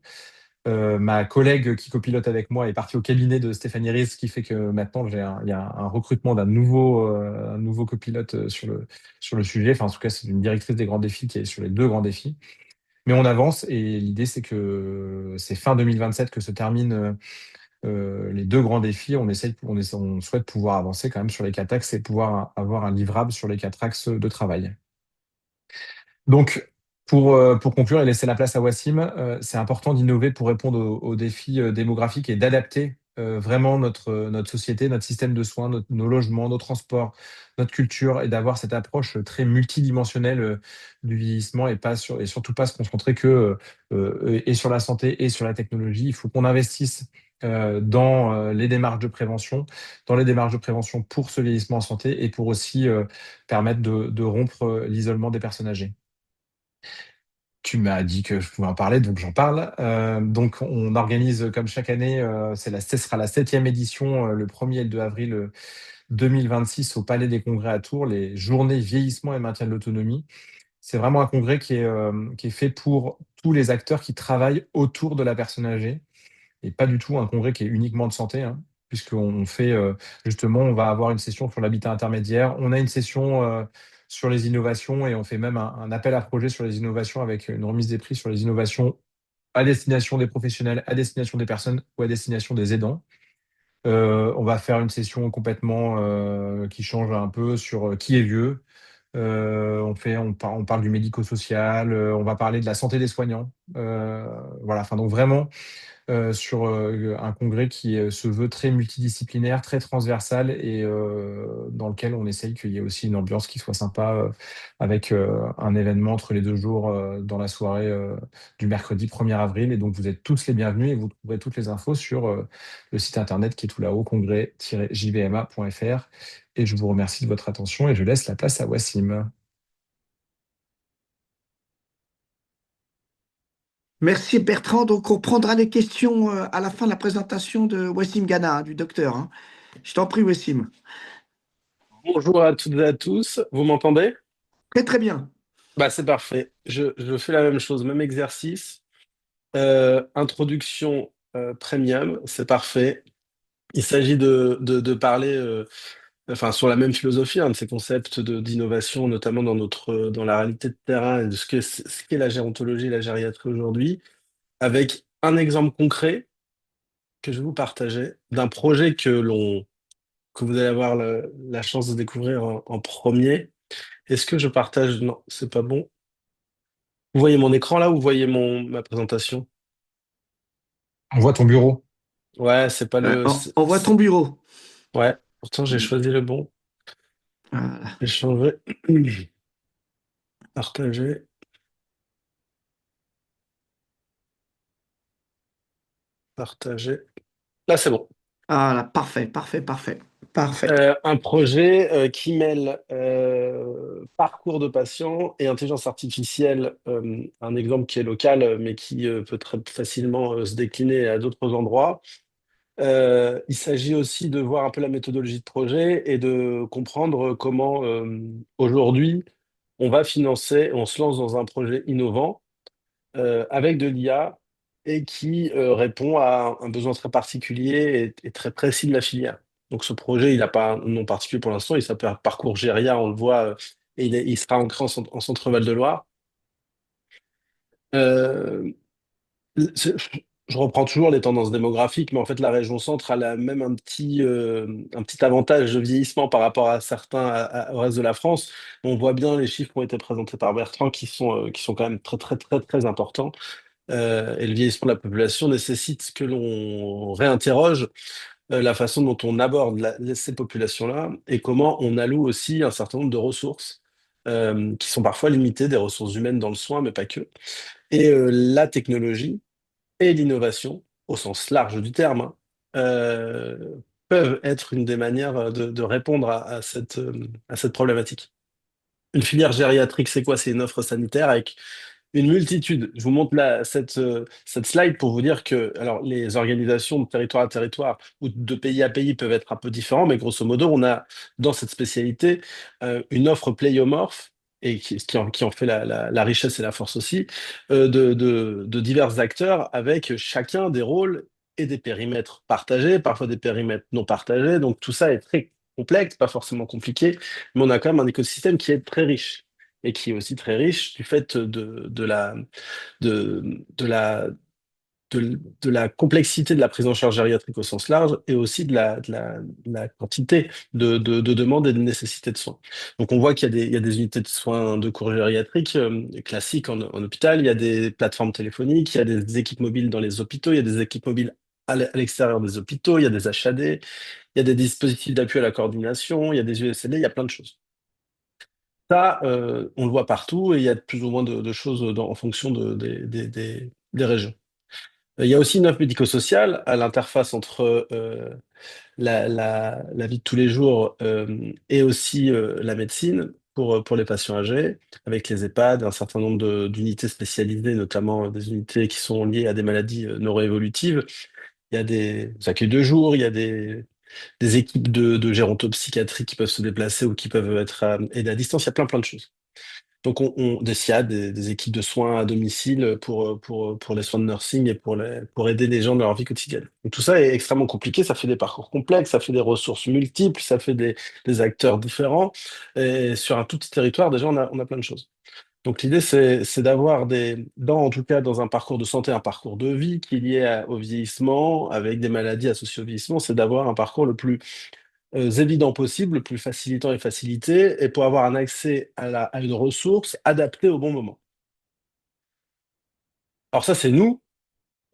Ma collègue qui copilote avec moi est partie au cabinet de Stéphanie Ries, ce qui fait que maintenant il y a un recrutement d'un nouveau copilote sur le sujet. Enfin, en tout cas, c'est une directrice des grands défis qui est sur les deux grands défis. Mais on avance et l'idée, c'est que c'est fin 2027 que se terminent les deux grands défis. On souhaite pouvoir avancer quand même sur les quatre axes et pouvoir avoir un livrable sur les quatre axes de travail. Donc, pour conclure et laisser la place à Wassim, c'est important d'innover pour répondre aux défis démographiques et d'adapter vraiment notre société, notre système de soins, nos logements, nos transports, notre culture, et d'avoir cette approche très multidimensionnelle du vieillissement, et surtout pas se concentrer que et sur la santé et sur la technologie. Il faut qu'on investisse dans les démarches de prévention, pour ce vieillissement en santé, et pour aussi permettre de rompre l'isolement des personnes âgées. Tu m'as dit que je pouvais en parler, donc j'en parle. Donc, on organise comme chaque année, ce sera la 7e édition, le 1er et le 2 avril 2026 au Palais des Congrès à Tours, les journées vieillissement et maintien de l'autonomie. C'est vraiment un congrès qui est fait pour tous les acteurs qui travaillent autour de la personne âgée, et pas du tout un congrès qui est uniquement de santé, hein, puisqu'on fait justement, on va avoir une session sur l'habitat intermédiaire, on a une session sur les innovations, et on fait même un appel à projet sur les innovations, avec une remise des prix sur les innovations à destination des professionnels, à destination des personnes ou à destination des aidants. On va faire une session complètement qui change un peu sur qui est vieux. On parle du médico-social, on va parler de la santé des soignants. Voilà, enfin, donc vraiment sur un congrès qui se veut très multidisciplinaire, très transversal, et dans lequel on essaye qu'il y ait aussi une ambiance qui soit sympa, avec un événement entre les 2 jours dans la soirée du mercredi 1er avril. Et donc, vous êtes tous les bienvenus, et vous trouverez toutes les infos sur le site internet qui est tout là-haut, congrès-jvma.fr. Et je vous remercie de votre attention, et je laisse la place à Wassim. Merci Bertrand. Donc, on prendra les questions à la fin de la présentation de Wassim Gana, du docteur, hein. Je t'en prie, Wassim. Bonjour à toutes et à tous, vous m'entendez? Très, très bien. Bah, c'est parfait. Je fais la même chose, même exercice. Introduction premium, c'est parfait. Il s'agit de parler enfin, sur la même philosophie, hein, de ces concepts d'innovation, notamment dans la réalité de terrain, et de ce qu'est la gérontologie et la gériatrie aujourd'hui, avec un exemple concret que je vais vous partager d'un projet que vous allez avoir la chance de découvrir en premier. Est-ce que je partage? Non, c'est pas bon. Vous voyez mon écran là ou vous voyez ma présentation? On voit ton bureau. Ouais, c'est pas On voit ton bureau. Ouais, pourtant j'ai choisi le bon. Voilà. J'ai changé. Partager, partager. Là, c'est bon. Voilà, parfait, parfait, parfait, parfait. Un projet qui mêle parcours de patient et intelligence artificielle. Un exemple qui est local, mais qui peut très facilement se décliner à d'autres endroits. Il s'agit aussi de voir un peu la méthodologie de projet et de comprendre comment aujourd'hui on se lance dans un projet innovant avec de l'IA et qui répond à un besoin très particulier et très précis de la filière. Donc ce projet, il n'a pas un nom particulier pour l'instant, il s'appelle Parcours Géria, on le voit, et il sera ancré en centre Val-de-Loire. Euh, c'est- je reprends toujours les tendances démographiques, mais en fait, la région centre elle a même un petit avantage de vieillissement par rapport à certains, au reste de la France. On voit bien les chiffres qui ont été présentés par Bertrand qui sont quand même très, très, très, très importants. Et le vieillissement de la population nécessite que l'on réinterroge la façon dont on aborde ces populations-là et comment on alloue aussi un certain nombre de ressources qui sont parfois limitées, des ressources humaines dans le soin, mais pas que. Et la technologie et l'innovation, au sens large du terme, hein, peuvent être une des manières de répondre à cette problématique. Une filière gériatrique, c'est quoi? C'est une offre sanitaire avec une multitude. Je vous montre cette slide pour vous dire que alors, les organisations de territoire à territoire ou de pays à pays peuvent être un peu différents, mais grosso modo, on a dans cette spécialité une offre pléiomorphe et qui en fait la richesse et la force aussi, de divers acteurs avec chacun des rôles et des périmètres partagés, parfois des périmètres non partagés. Donc tout ça est très complexe, pas forcément compliqué, mais on a quand même un écosystème qui est très riche et qui est aussi très riche du fait de la, de la complexité de la prise en charge gériatrique au sens large et aussi de la quantité de demandes et de nécessités de soins. Donc on voit il y a des unités de soins de cours gériatriques classiques en hôpital, il y a des plateformes téléphoniques, il y a des équipes mobiles dans les hôpitaux, il y a des équipes mobiles à l'extérieur des hôpitaux, il y a des HAD, il y a des dispositifs d'appui à la coordination, il y a des USLD, il y a plein de choses. Ça, on le voit partout et il y a plus ou moins de choses en fonction des régions. Il y a aussi une offre médico-sociale à l'interface entre la vie de tous les jours et aussi la médecine pour les patients âgés, avec les EHPAD, un certain nombre d'unités spécialisées, notamment des unités qui sont liées à des maladies neuroévolutives. Il y a des accueils de jour, il y a des équipes de gérontopsychiatrie qui peuvent se déplacer ou qui peuvent être aidées à distance. Il y a plein de choses. Donc, des SIAD, des équipes de soins à domicile pour les soins de nursing et pour aider les gens dans leur vie quotidienne. Donc, tout ça est extrêmement compliqué, ça fait des parcours complexes, ça fait des ressources multiples, ça fait des acteurs différents. Et sur un tout petit territoire, déjà, on a plein de choses. Donc, l'idée, c'est d'avoir en tout cas, dans un parcours de santé, un parcours de vie qui est lié au vieillissement, avec des maladies associées au vieillissement, c'est d'avoir un parcours le plus évident possible, le plus facilitant et facilité, et pour avoir un accès à une ressource adaptée au bon moment. Alors ça, c'est nous.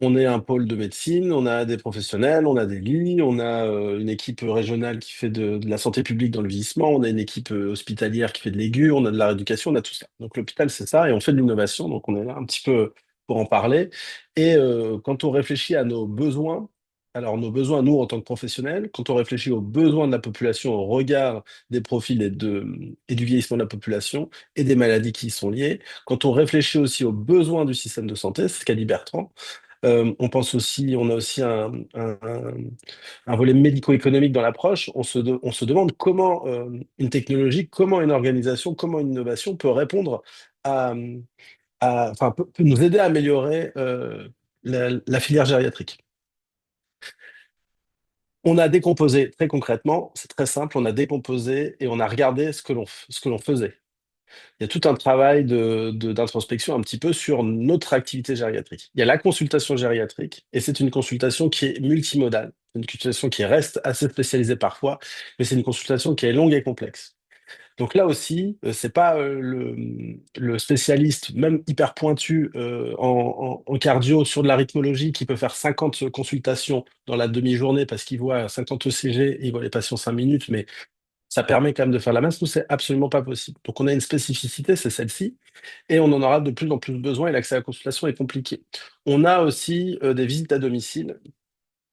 On est un pôle de médecine, on a des professionnels, on a des lits, on a une équipe régionale qui fait de la santé publique dans le vieillissement, on a une équipe hospitalière qui fait de l'aigu, on a de la rééducation, on a tout ça. Donc l'hôpital, c'est ça, et on fait de l'innovation, donc on est là un petit peu pour en parler. Et quand on réfléchit à nos besoins, alors nos besoins, nous, en tant que professionnels, quand on réfléchit aux besoins de la population au regard des profils et du vieillissement de la population et des maladies qui y sont liées, quand on réfléchit aussi aux besoins du système de santé, c'est ce qu'a dit Bertrand, on a aussi un volet médico-économique dans l'approche. On se demande comment une technologie, comment une organisation, comment une innovation peut répondre à, enfin, peut nous aider à améliorer la filière gériatrique. On a décomposé très concrètement, c'est très simple, on a décomposé et on a regardé ce que l'on faisait. Il y a tout un travail d'introspection un petit peu sur notre activité gériatrique. Il y a la consultation gériatrique, et c'est une consultation qui est multimodale, une consultation qui reste assez spécialisée parfois, mais c'est une consultation qui est longue et complexe. Donc là aussi, c'est pas le spécialiste, même hyper pointu en cardio sur de la rythmologie, qui peut faire 50 consultations dans la demi-journée parce qu'il voit 50 ECG et il voit les patients 5 minutes, mais ça permet quand même de faire la masse. Nous, c'est absolument pas possible. Donc, on a une spécificité, c'est celle-ci, et on en aura de plus en plus besoin, et l'accès à la consultation est compliqué. On a aussi des visites à domicile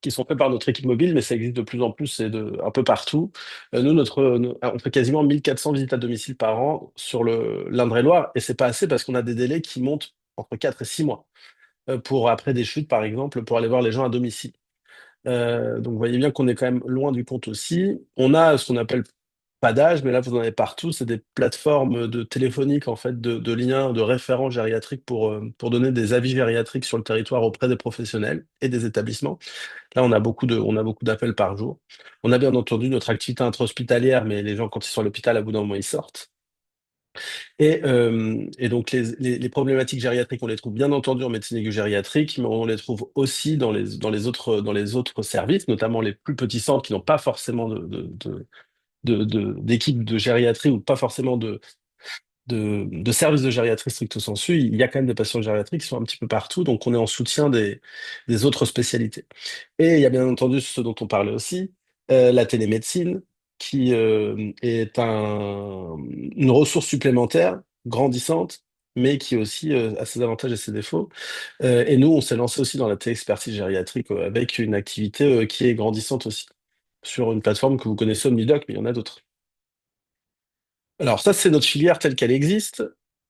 qui sont faites par notre équipe mobile, mais ça existe de plus en plus et un peu partout. Nous, on fait quasiment 1400 visites à domicile par an sur l'Indre-et-Loire, et c'est pas assez parce qu'on a des délais qui montent entre 4 et 6 mois pour après des chutes, par exemple, pour aller voir les gens à domicile. Donc, vous voyez bien qu'on est quand même loin du compte aussi. On a ce qu'on appelle pas d'âge, mais là, vous en avez partout. C'est des plateformes de téléphoniques, en fait, de liens, de référents gériatriques pour donner des avis gériatriques sur le territoire auprès des professionnels et des établissements. Là, on a beaucoup d'appels par jour. On a bien entendu notre activité intra-hospitalière, mais les gens, quand ils sont à l'hôpital, à bout d'un moment, ils sortent. Et donc, les problématiques gériatriques, on les trouve bien entendu en médecine aiguë gériatrique, mais on les trouve aussi dans les autres services, notamment les plus petits centres qui n'ont pas forcément d'équipe de gériatrie ou pas forcément de services de gériatrie stricto sensu. Il y a quand même des patients gériatriques qui sont un petit peu partout, donc on est en soutien des autres spécialités. Et il y a bien entendu ce dont on parlait aussi, la télémédecine, qui est une ressource supplémentaire, grandissante, mais qui aussi a ses avantages et ses défauts. Et nous, on s'est lancé aussi dans la téléexpertise gériatrique avec une activité qui est grandissante aussi, sur une plateforme que vous connaissez, Omnidoc, mais il y en a d'autres. Alors ça, c'est notre filière telle qu'elle existe.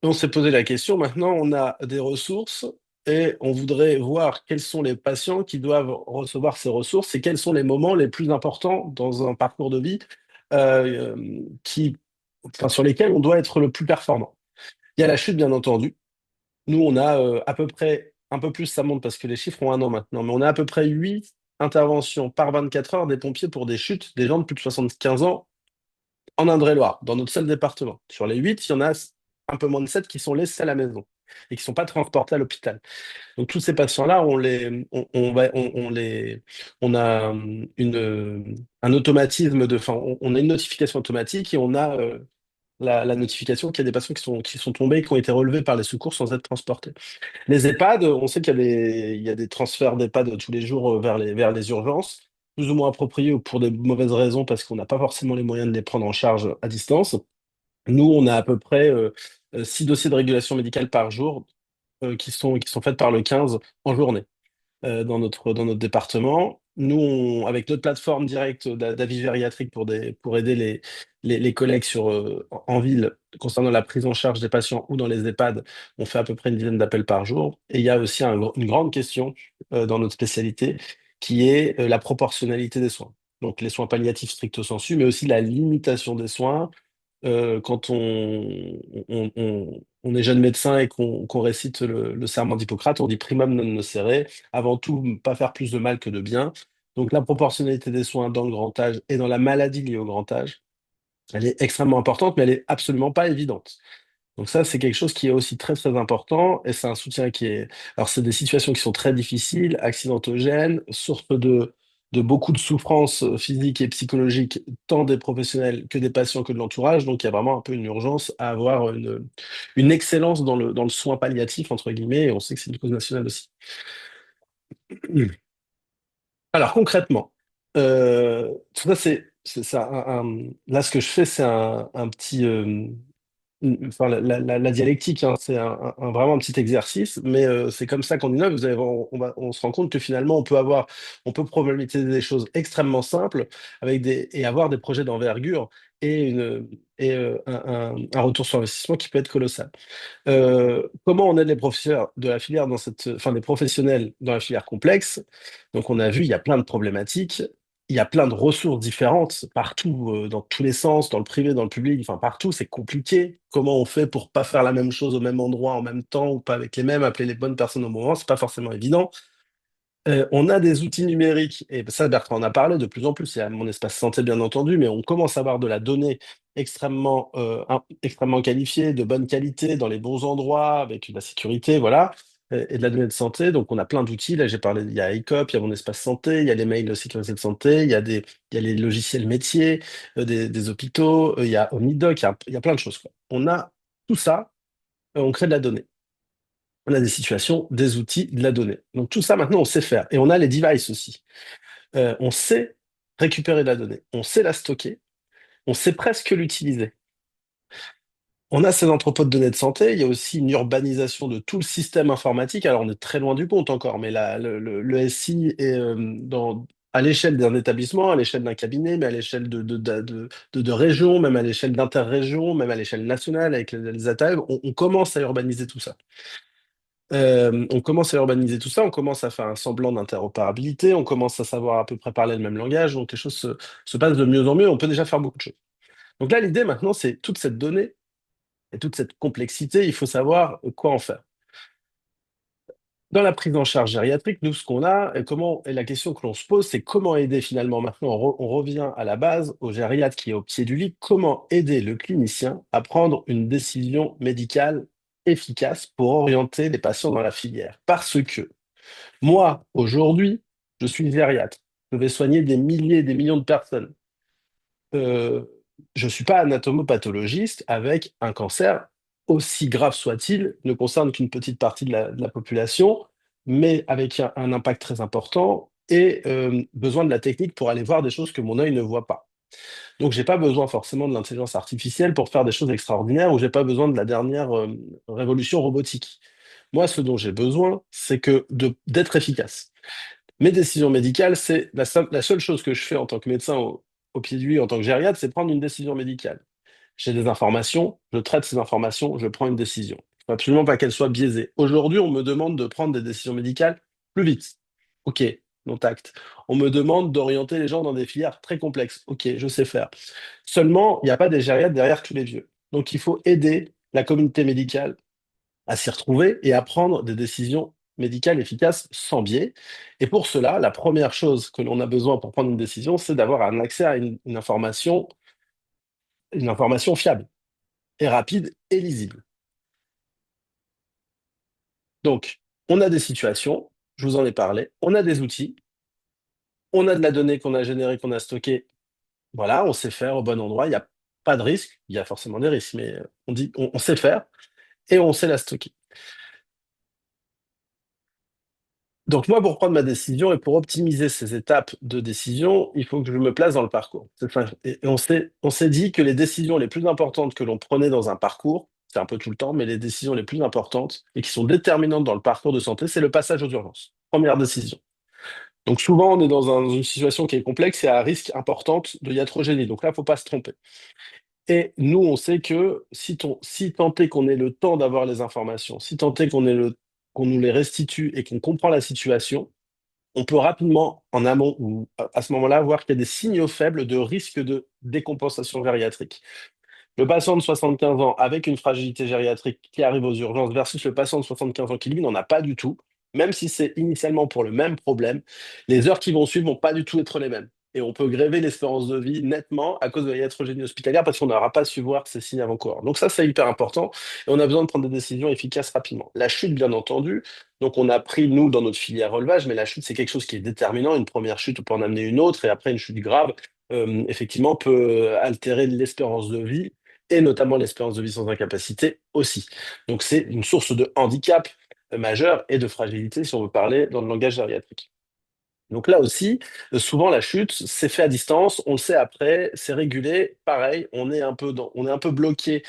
On s'est posé la question, maintenant on a des ressources et on voudrait voir quels sont les patients qui doivent recevoir ces ressources et quels sont les moments les plus importants dans un parcours de vie euh, sur lesquels on doit être le plus performant. Il y a la chute, bien entendu. Nous, on a à peu près, un peu plus, ça monte parce que les chiffres ont un an maintenant, mais on a à peu près 8 interventions par 24 heures des pompiers pour des chutes des gens de plus de 75 ans en Indre-et-Loire, dans notre seul département. Sur les 8, il y en a un peu moins de 7 qui sont laissés à la maison et qui ne sont pas transportés à l'hôpital. Donc tous ces patients-là, on a un automatisme enfin, on a une notification automatique et on a la notification qu'il y a des patients qui sont tombés et qui ont été relevés par les secours sans être transportés. Les EHPAD, on sait il y a des transferts d'EHPAD tous les jours vers les urgences, plus ou moins appropriés ou pour des mauvaises raisons parce qu'on n'a pas forcément les moyens de les prendre en charge à distance. Nous, on a à peu près 6 dossiers de régulation médicale par jour qui sont faites par le 15 en journée dans notre département. Nous, avec notre plateforme directe d'avis gériatrique pour aider les collègues en ville concernant la prise en charge des patients ou dans les EHPAD, on fait à peu près une dizaine d'appels par jour. Et il y a aussi une grande question dans notre spécialité qui est la proportionnalité des soins. Donc les soins palliatifs stricto sensu, mais aussi la limitation des soins quand on est jeune médecin et qu'on récite le serment d'Hippocrate, on dit primum non nocere, avant tout, pas faire plus de mal que de bien. Donc la proportionnalité des soins dans le grand âge et dans la maladie liée au grand âge, elle est extrêmement importante, mais elle est absolument pas évidente. Donc ça, c'est quelque chose qui est aussi très très important et c'est un soutien qui est... Alors c'est des situations qui sont très difficiles, accidentogènes, source de beaucoup de souffrances physiques et psychologiques, tant des professionnels que des patients que de l'entourage. Donc il y a vraiment un peu une urgence à avoir une excellence dans le soin palliatif, entre guillemets, et on sait que c'est une cause nationale aussi. Alors concrètement, tout ça, c'est ça, là ce que je fais, c'est un petit... enfin, la dialectique, hein, c'est vraiment un petit exercice, mais c'est comme ça qu'on innove. On se rend compte que finalement, on peut problématiser des choses extrêmement simples et avoir des projets d'envergure et un retour sur investissement qui peut être colossal. Comment on aide les professeurs de la filière enfin, les professionnels dans la filière complexe? Donc, on a vu, il y a plein de problématiques. Il y a plein de ressources différentes partout, dans tous les sens, dans le privé, dans le public, enfin partout, c'est compliqué. Comment on fait pour pas faire la même chose au même endroit en même temps ou pas avec les mêmes, appeler les bonnes personnes au bon moment, c'est pas forcément évident. On a des outils numériques, et ça, Bertrand en a parlé de plus en plus, il y a mon espace santé bien entendu, mais on commence à avoir de la donnée extrêmement qualifiée, de bonne qualité, dans les bons endroits, avec de la sécurité, voilà, et de la donnée de santé. Donc on a plein d'outils, là j'ai parlé, il y a ICOP, il y a mon espace santé, il y a les mails de sécurité de santé, il y a les logiciels métiers des hôpitaux, il y a Omnidoc, il y a plein de choses, quoi. On a tout ça, on crée de la donnée. On a des situations, des outils, de la donnée. Donc tout ça, maintenant, on sait faire. Et on a les devices aussi. On sait récupérer de la donnée. On sait la stocker. On sait presque l'utiliser. On a ces entrepôts de données de santé. Il y a aussi une urbanisation de tout le système informatique. Alors, on est très loin du compte encore, mais le SI est à l'échelle d'un établissement, à l'échelle d'un cabinet, mais à l'échelle de régions, même à l'échelle d'interrégions, même à l'échelle nationale, avec les ATAL, on commence à urbaniser tout ça. On commence à urbaniser tout ça, on commence à faire un semblant d'interopérabilité, on commence à savoir à peu près parler le même langage, donc les choses se passent de mieux en mieux, on peut déjà faire beaucoup de choses. Donc là, l'idée maintenant, c'est toute cette donnée et toute cette complexité, il faut savoir quoi en faire. Dans la prise en charge gériatrique, nous, ce qu'on a, et la question que l'on se pose, c'est comment aider finalement, maintenant, on revient à la base, au gériatre qui est au pied du lit, comment aider le clinicien à prendre une décision médicale efficace pour orienter les patients dans la filière. Parce que moi, aujourd'hui, je suis gériatre, je vais soigner des milliers, des millions de personnes. Euh, je ne suis pas anatomopathologiste avec un cancer, aussi grave soit-il, ne concerne qu'une petite partie de la population, mais avec un impact très important et besoin de la technique pour aller voir des choses que mon œil ne voit pas. Donc, j'ai pas besoin forcément de l'intelligence artificielle pour faire des choses extraordinaires ou j'ai pas besoin de la dernière révolution robotique. Moi, ce dont j'ai besoin, c'est d'être efficace. Mes décisions médicales, c'est la seule chose que je fais en tant que médecin au pied du lit, en tant que gériatre, c'est prendre une décision médicale. J'ai des informations, je traite ces informations, je prends une décision. Il faut absolument pas qu'elle soit biaisée. Aujourd'hui, on me demande de prendre des décisions médicales plus vite. OK, non tact. On me demande d'orienter les gens dans des filières très complexes. OK, je sais faire. Seulement, il n'y a pas des gériatres derrière tous les vieux. Donc, il faut aider la communauté médicale à s'y retrouver et à prendre des décisions médicales efficaces sans biais. Et pour cela, la première chose que l'on a besoin pour prendre une décision, c'est d'avoir un accès à une information fiable et rapide et lisible. Donc, on a des situations, je vous en ai parlé, on a des outils, on a de la donnée qu'on a générée, qu'on a stockée. Voilà, on sait faire au bon endroit, il n'y a pas de risque, il y a forcément des risques, mais on sait faire et on sait la stocker. Donc moi, pour prendre ma décision et pour optimiser ces étapes de décision, il faut que je me place dans le parcours. Enfin, et on s'est dit que les décisions les plus importantes que l'on prenait dans un parcours, c'est un peu tout le temps, mais les décisions les plus importantes et qui sont déterminantes dans le parcours de santé, c'est le passage aux urgences. Première décision. Donc souvent, on est dans une situation qui est complexe et à risque importante de iatrogénie. Donc là, il ne faut pas se tromper. Et nous, on sait que si tant est qu'on ait le temps d'avoir les informations, si tant est qu'on nous les restitue et qu'on comprend la situation, on peut rapidement, en amont ou à ce moment-là, voir qu'il y a des signaux faibles de risque de décompensation gériatrique. Le patient de 75 ans avec une fragilité gériatrique qui arrive aux urgences versus le patient de 75 ans qui, lui, n'en a pas du tout, même si c'est initialement pour le même problème, les heures qui vont suivre vont pas du tout être les mêmes. Et on peut gréver l'espérance de vie nettement à cause de la iatrogénie hospitalière parce qu'on n'aura pas su voir ces signes avant-coureurs. Donc ça, c'est hyper important et on a besoin de prendre des décisions efficaces rapidement. La chute, bien entendu, donc on a pris, nous, dans notre filière relevage, mais la chute, c'est quelque chose qui est déterminant. Une première chute peut en amener une autre et après, une chute grave, effectivement, peut altérer l'espérance de vie et notamment l'espérance de vie sans incapacité aussi. Donc c'est une source de handicap majeur et de fragilité si on veut parler dans le langage gériatrique. Donc là aussi, souvent la chute, c'est fait à distance, on le sait après, c'est régulé, pareil, on est un peu bloqué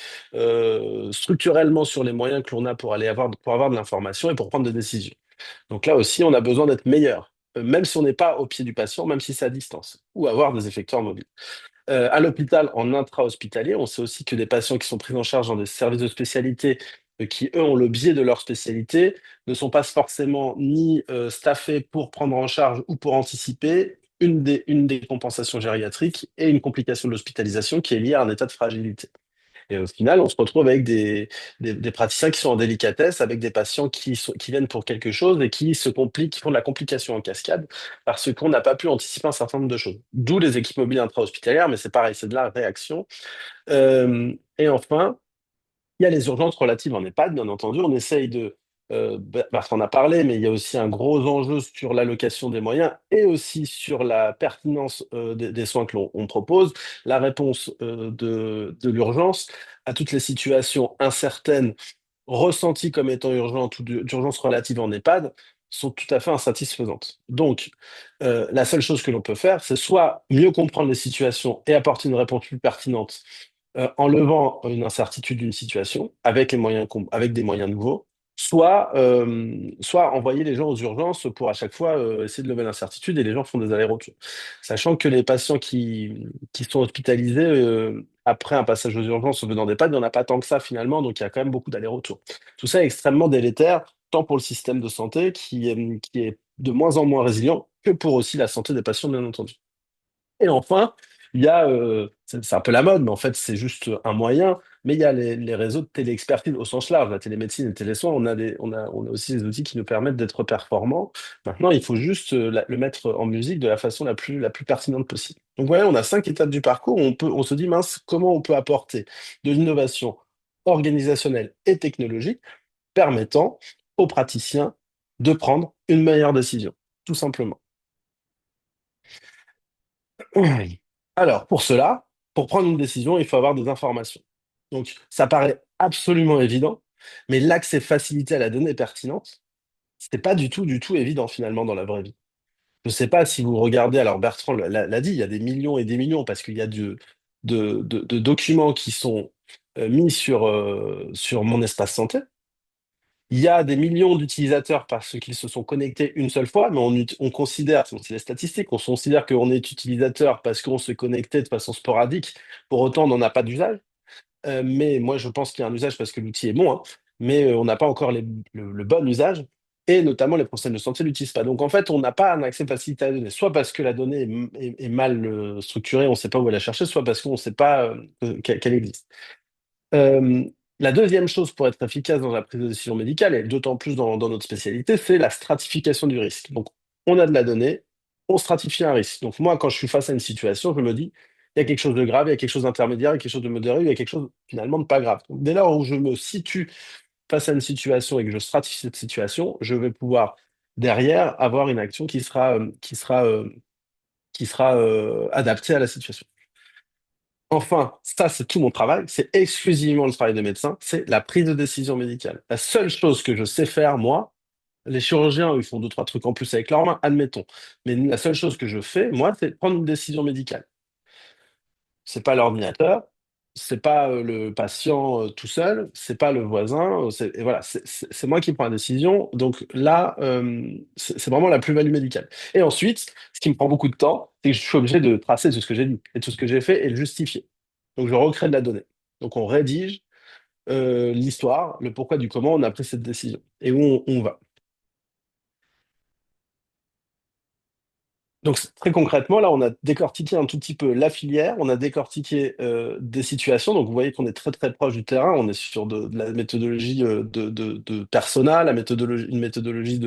structurellement sur les moyens que l'on a pour avoir de l'information et pour prendre des décisions. Donc là aussi, on a besoin d'être meilleur, même si on n'est pas au pied du patient, même si c'est à distance, ou avoir des effecteurs mobiles. À l'hôpital, en intra-hospitalier, on sait aussi que des patients qui sont pris en charge dans des services de spécialité, qui eux ont le biais de leur spécialité, ne sont pas forcément ni staffés pour prendre en charge ou pour anticiper une des compensations gériatriques et une complication de l'hospitalisation qui est liée à un état de fragilité. Et au final, on se retrouve avec des praticiens qui sont en délicatesse, avec des patients qui viennent pour quelque chose et qui se compliquent, qui font de la complication en cascade parce qu'on n'a pas pu anticiper un certain nombre de choses. D'où les équipes mobiles intra-hospitalières, mais c'est pareil, c'est de la réaction. Et enfin, il y a les urgences relatives en EHPAD, bien entendu. On essaye parce qu'on a parlé, mais il y a aussi un gros enjeu sur l'allocation des moyens et aussi sur la pertinence des soins que l'on propose, la réponse de l'urgence à toutes les situations incertaines ressenties comme étant urgentes ou d'urgence relative en EHPAD sont tout à fait insatisfaisantes. Donc, la seule chose que l'on peut faire, c'est soit mieux comprendre les situations et apporter une réponse plus pertinente en levant une incertitude d'une situation avec avec des moyens nouveaux, soit envoyer les gens aux urgences pour à chaque fois essayer de lever l'incertitude et les gens font des allers-retours. Sachant que les patients qui sont hospitalisés après un passage aux urgences venant d'EHPAD, il n'y en a pas tant que ça finalement, donc il y a quand même beaucoup d'allers-retours. Tout ça est extrêmement délétère, tant pour le système de santé qui est de moins en moins résilient que pour aussi la santé des patients, bien entendu. Et enfin, Il y a, c'est un peu la mode, mais en fait, c'est juste un moyen. Mais il y a les réseaux de téléexpertise au sens large, la télémédecine et le télésoin. On a aussi des outils qui nous permettent d'être performants. Maintenant, il faut juste le mettre en musique de la façon la plus pertinente possible. Donc voilà, on a 5 étapes du parcours où on se dit, mince, comment on peut apporter de l'innovation organisationnelle et technologique permettant aux praticiens de prendre une meilleure décision, tout simplement. Alors, pour cela, pour prendre une décision, il faut avoir des informations. Donc, ça paraît absolument évident, mais l'accès facilité à la donnée pertinente, c'est pas du tout évident finalement dans la vraie vie. Je ne sais pas si vous regardez, alors Bertrand l'a dit, il y a des millions et des millions parce qu'il y a de documents qui sont mis sur mon espace santé. Il y a des millions d'utilisateurs parce qu'ils se sont connectés une seule fois, mais on considère, c'est les statistiques, on considère qu'on est utilisateur parce qu'on se connectait de façon sporadique. Pour autant, on n'en a pas d'usage. Mais moi, je pense qu'il y a un usage parce que l'outil est bon, hein, mais on n'a pas encore le bon usage. Et notamment, les professionnels de santé ne l'utilisent pas. Donc, en fait, on n'a pas un accès facilité à la donnée, soit parce que la donnée est mal structurée, on ne sait pas où aller la chercher, soit parce qu'on ne sait pas qu'elle existe. Euh, la deuxième chose pour être efficace dans la prise de décision médicale, et d'autant plus dans notre spécialité, c'est la stratification du risque. Donc, on a de la donnée, on stratifie un risque. Donc, moi, quand je suis face à une situation, je me dis, il y a quelque chose de grave, il y a quelque chose d'intermédiaire, il y a quelque chose de modéré, il y a quelque chose finalement de pas grave. Donc, dès lors où je me situe face à une situation et que je stratifie cette situation, je vais pouvoir derrière avoir une action qui sera adaptée à la situation. Enfin, ça, c'est tout mon travail. C'est exclusivement le travail des médecins. C'est la prise de décision médicale. La seule chose que je sais faire, moi, les chirurgiens, ils font deux, trois trucs en plus avec leurs mains, admettons. Mais la seule chose que je fais, moi, c'est prendre une décision médicale. C'est pas l'ordinateur, c'est pas le patient tout seul, c'est pas le voisin. Et voilà, c'est moi qui prends la décision. Donc là, c'est vraiment la plus-value médicale. Et ensuite, ce qui me prend beaucoup de temps, c'est que je suis obligé de tracer tout ce que j'ai dit et tout ce que j'ai fait et le justifier. Donc je recrée de la donnée. Donc on rédige l'histoire, le pourquoi du comment on a pris cette décision et où on va. Donc très concrètement, là, on a décortiqué un tout petit peu la filière, on a décortiqué des situations. Donc vous voyez qu'on est très très proche du terrain. On est sur de la méthodologie de persona, une méthodologie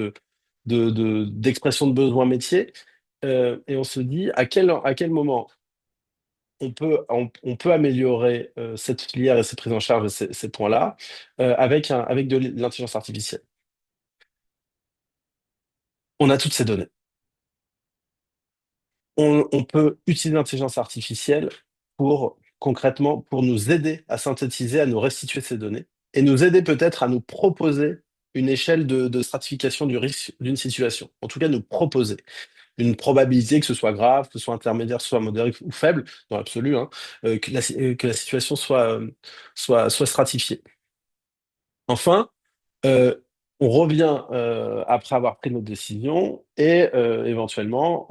d'expression de besoins métiers. Et on se dit à quel moment on peut améliorer cette filière et cette prise en charge de ces points-là avec de l'intelligence artificielle. On a toutes ces données. On peut utiliser l'intelligence artificielle pour concrètement pour nous aider à synthétiser, à nous restituer ces données et nous aider peut-être à nous proposer une échelle de stratification du risque d'une situation. En tout cas, nous proposer une probabilité que ce soit grave, que ce soit intermédiaire, que ce soit modéré ou faible, dans l'absolu, hein, que la situation soit stratifiée. Enfin, euh, on revient après avoir pris notre décision et éventuellement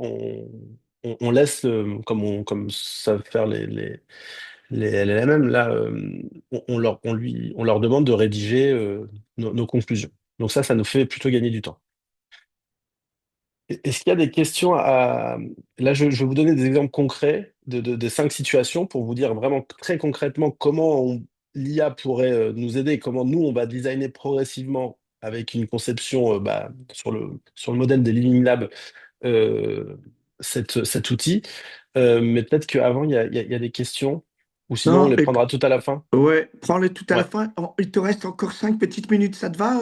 on laisse, comme savent faire les LLM, là, on leur demande de rédiger nos conclusions. Donc ça nous fait plutôt gagner du temps. Est-ce qu'il y a des questions à... Là, je vais vous donner des exemples concrets des 5 situations pour vous dire vraiment très concrètement comment l'IA pourrait nous aider et comment nous, on va designer progressivement avec une conception sur le modèle des Living Lab euh, cet outil. Mais peut-être qu'avant, il y a des questions ou sinon, on Non, les prendra tout à la fin. ouais, prends-le tout à la Ouais. fin. Il te reste encore 5 petites minutes, ça te va,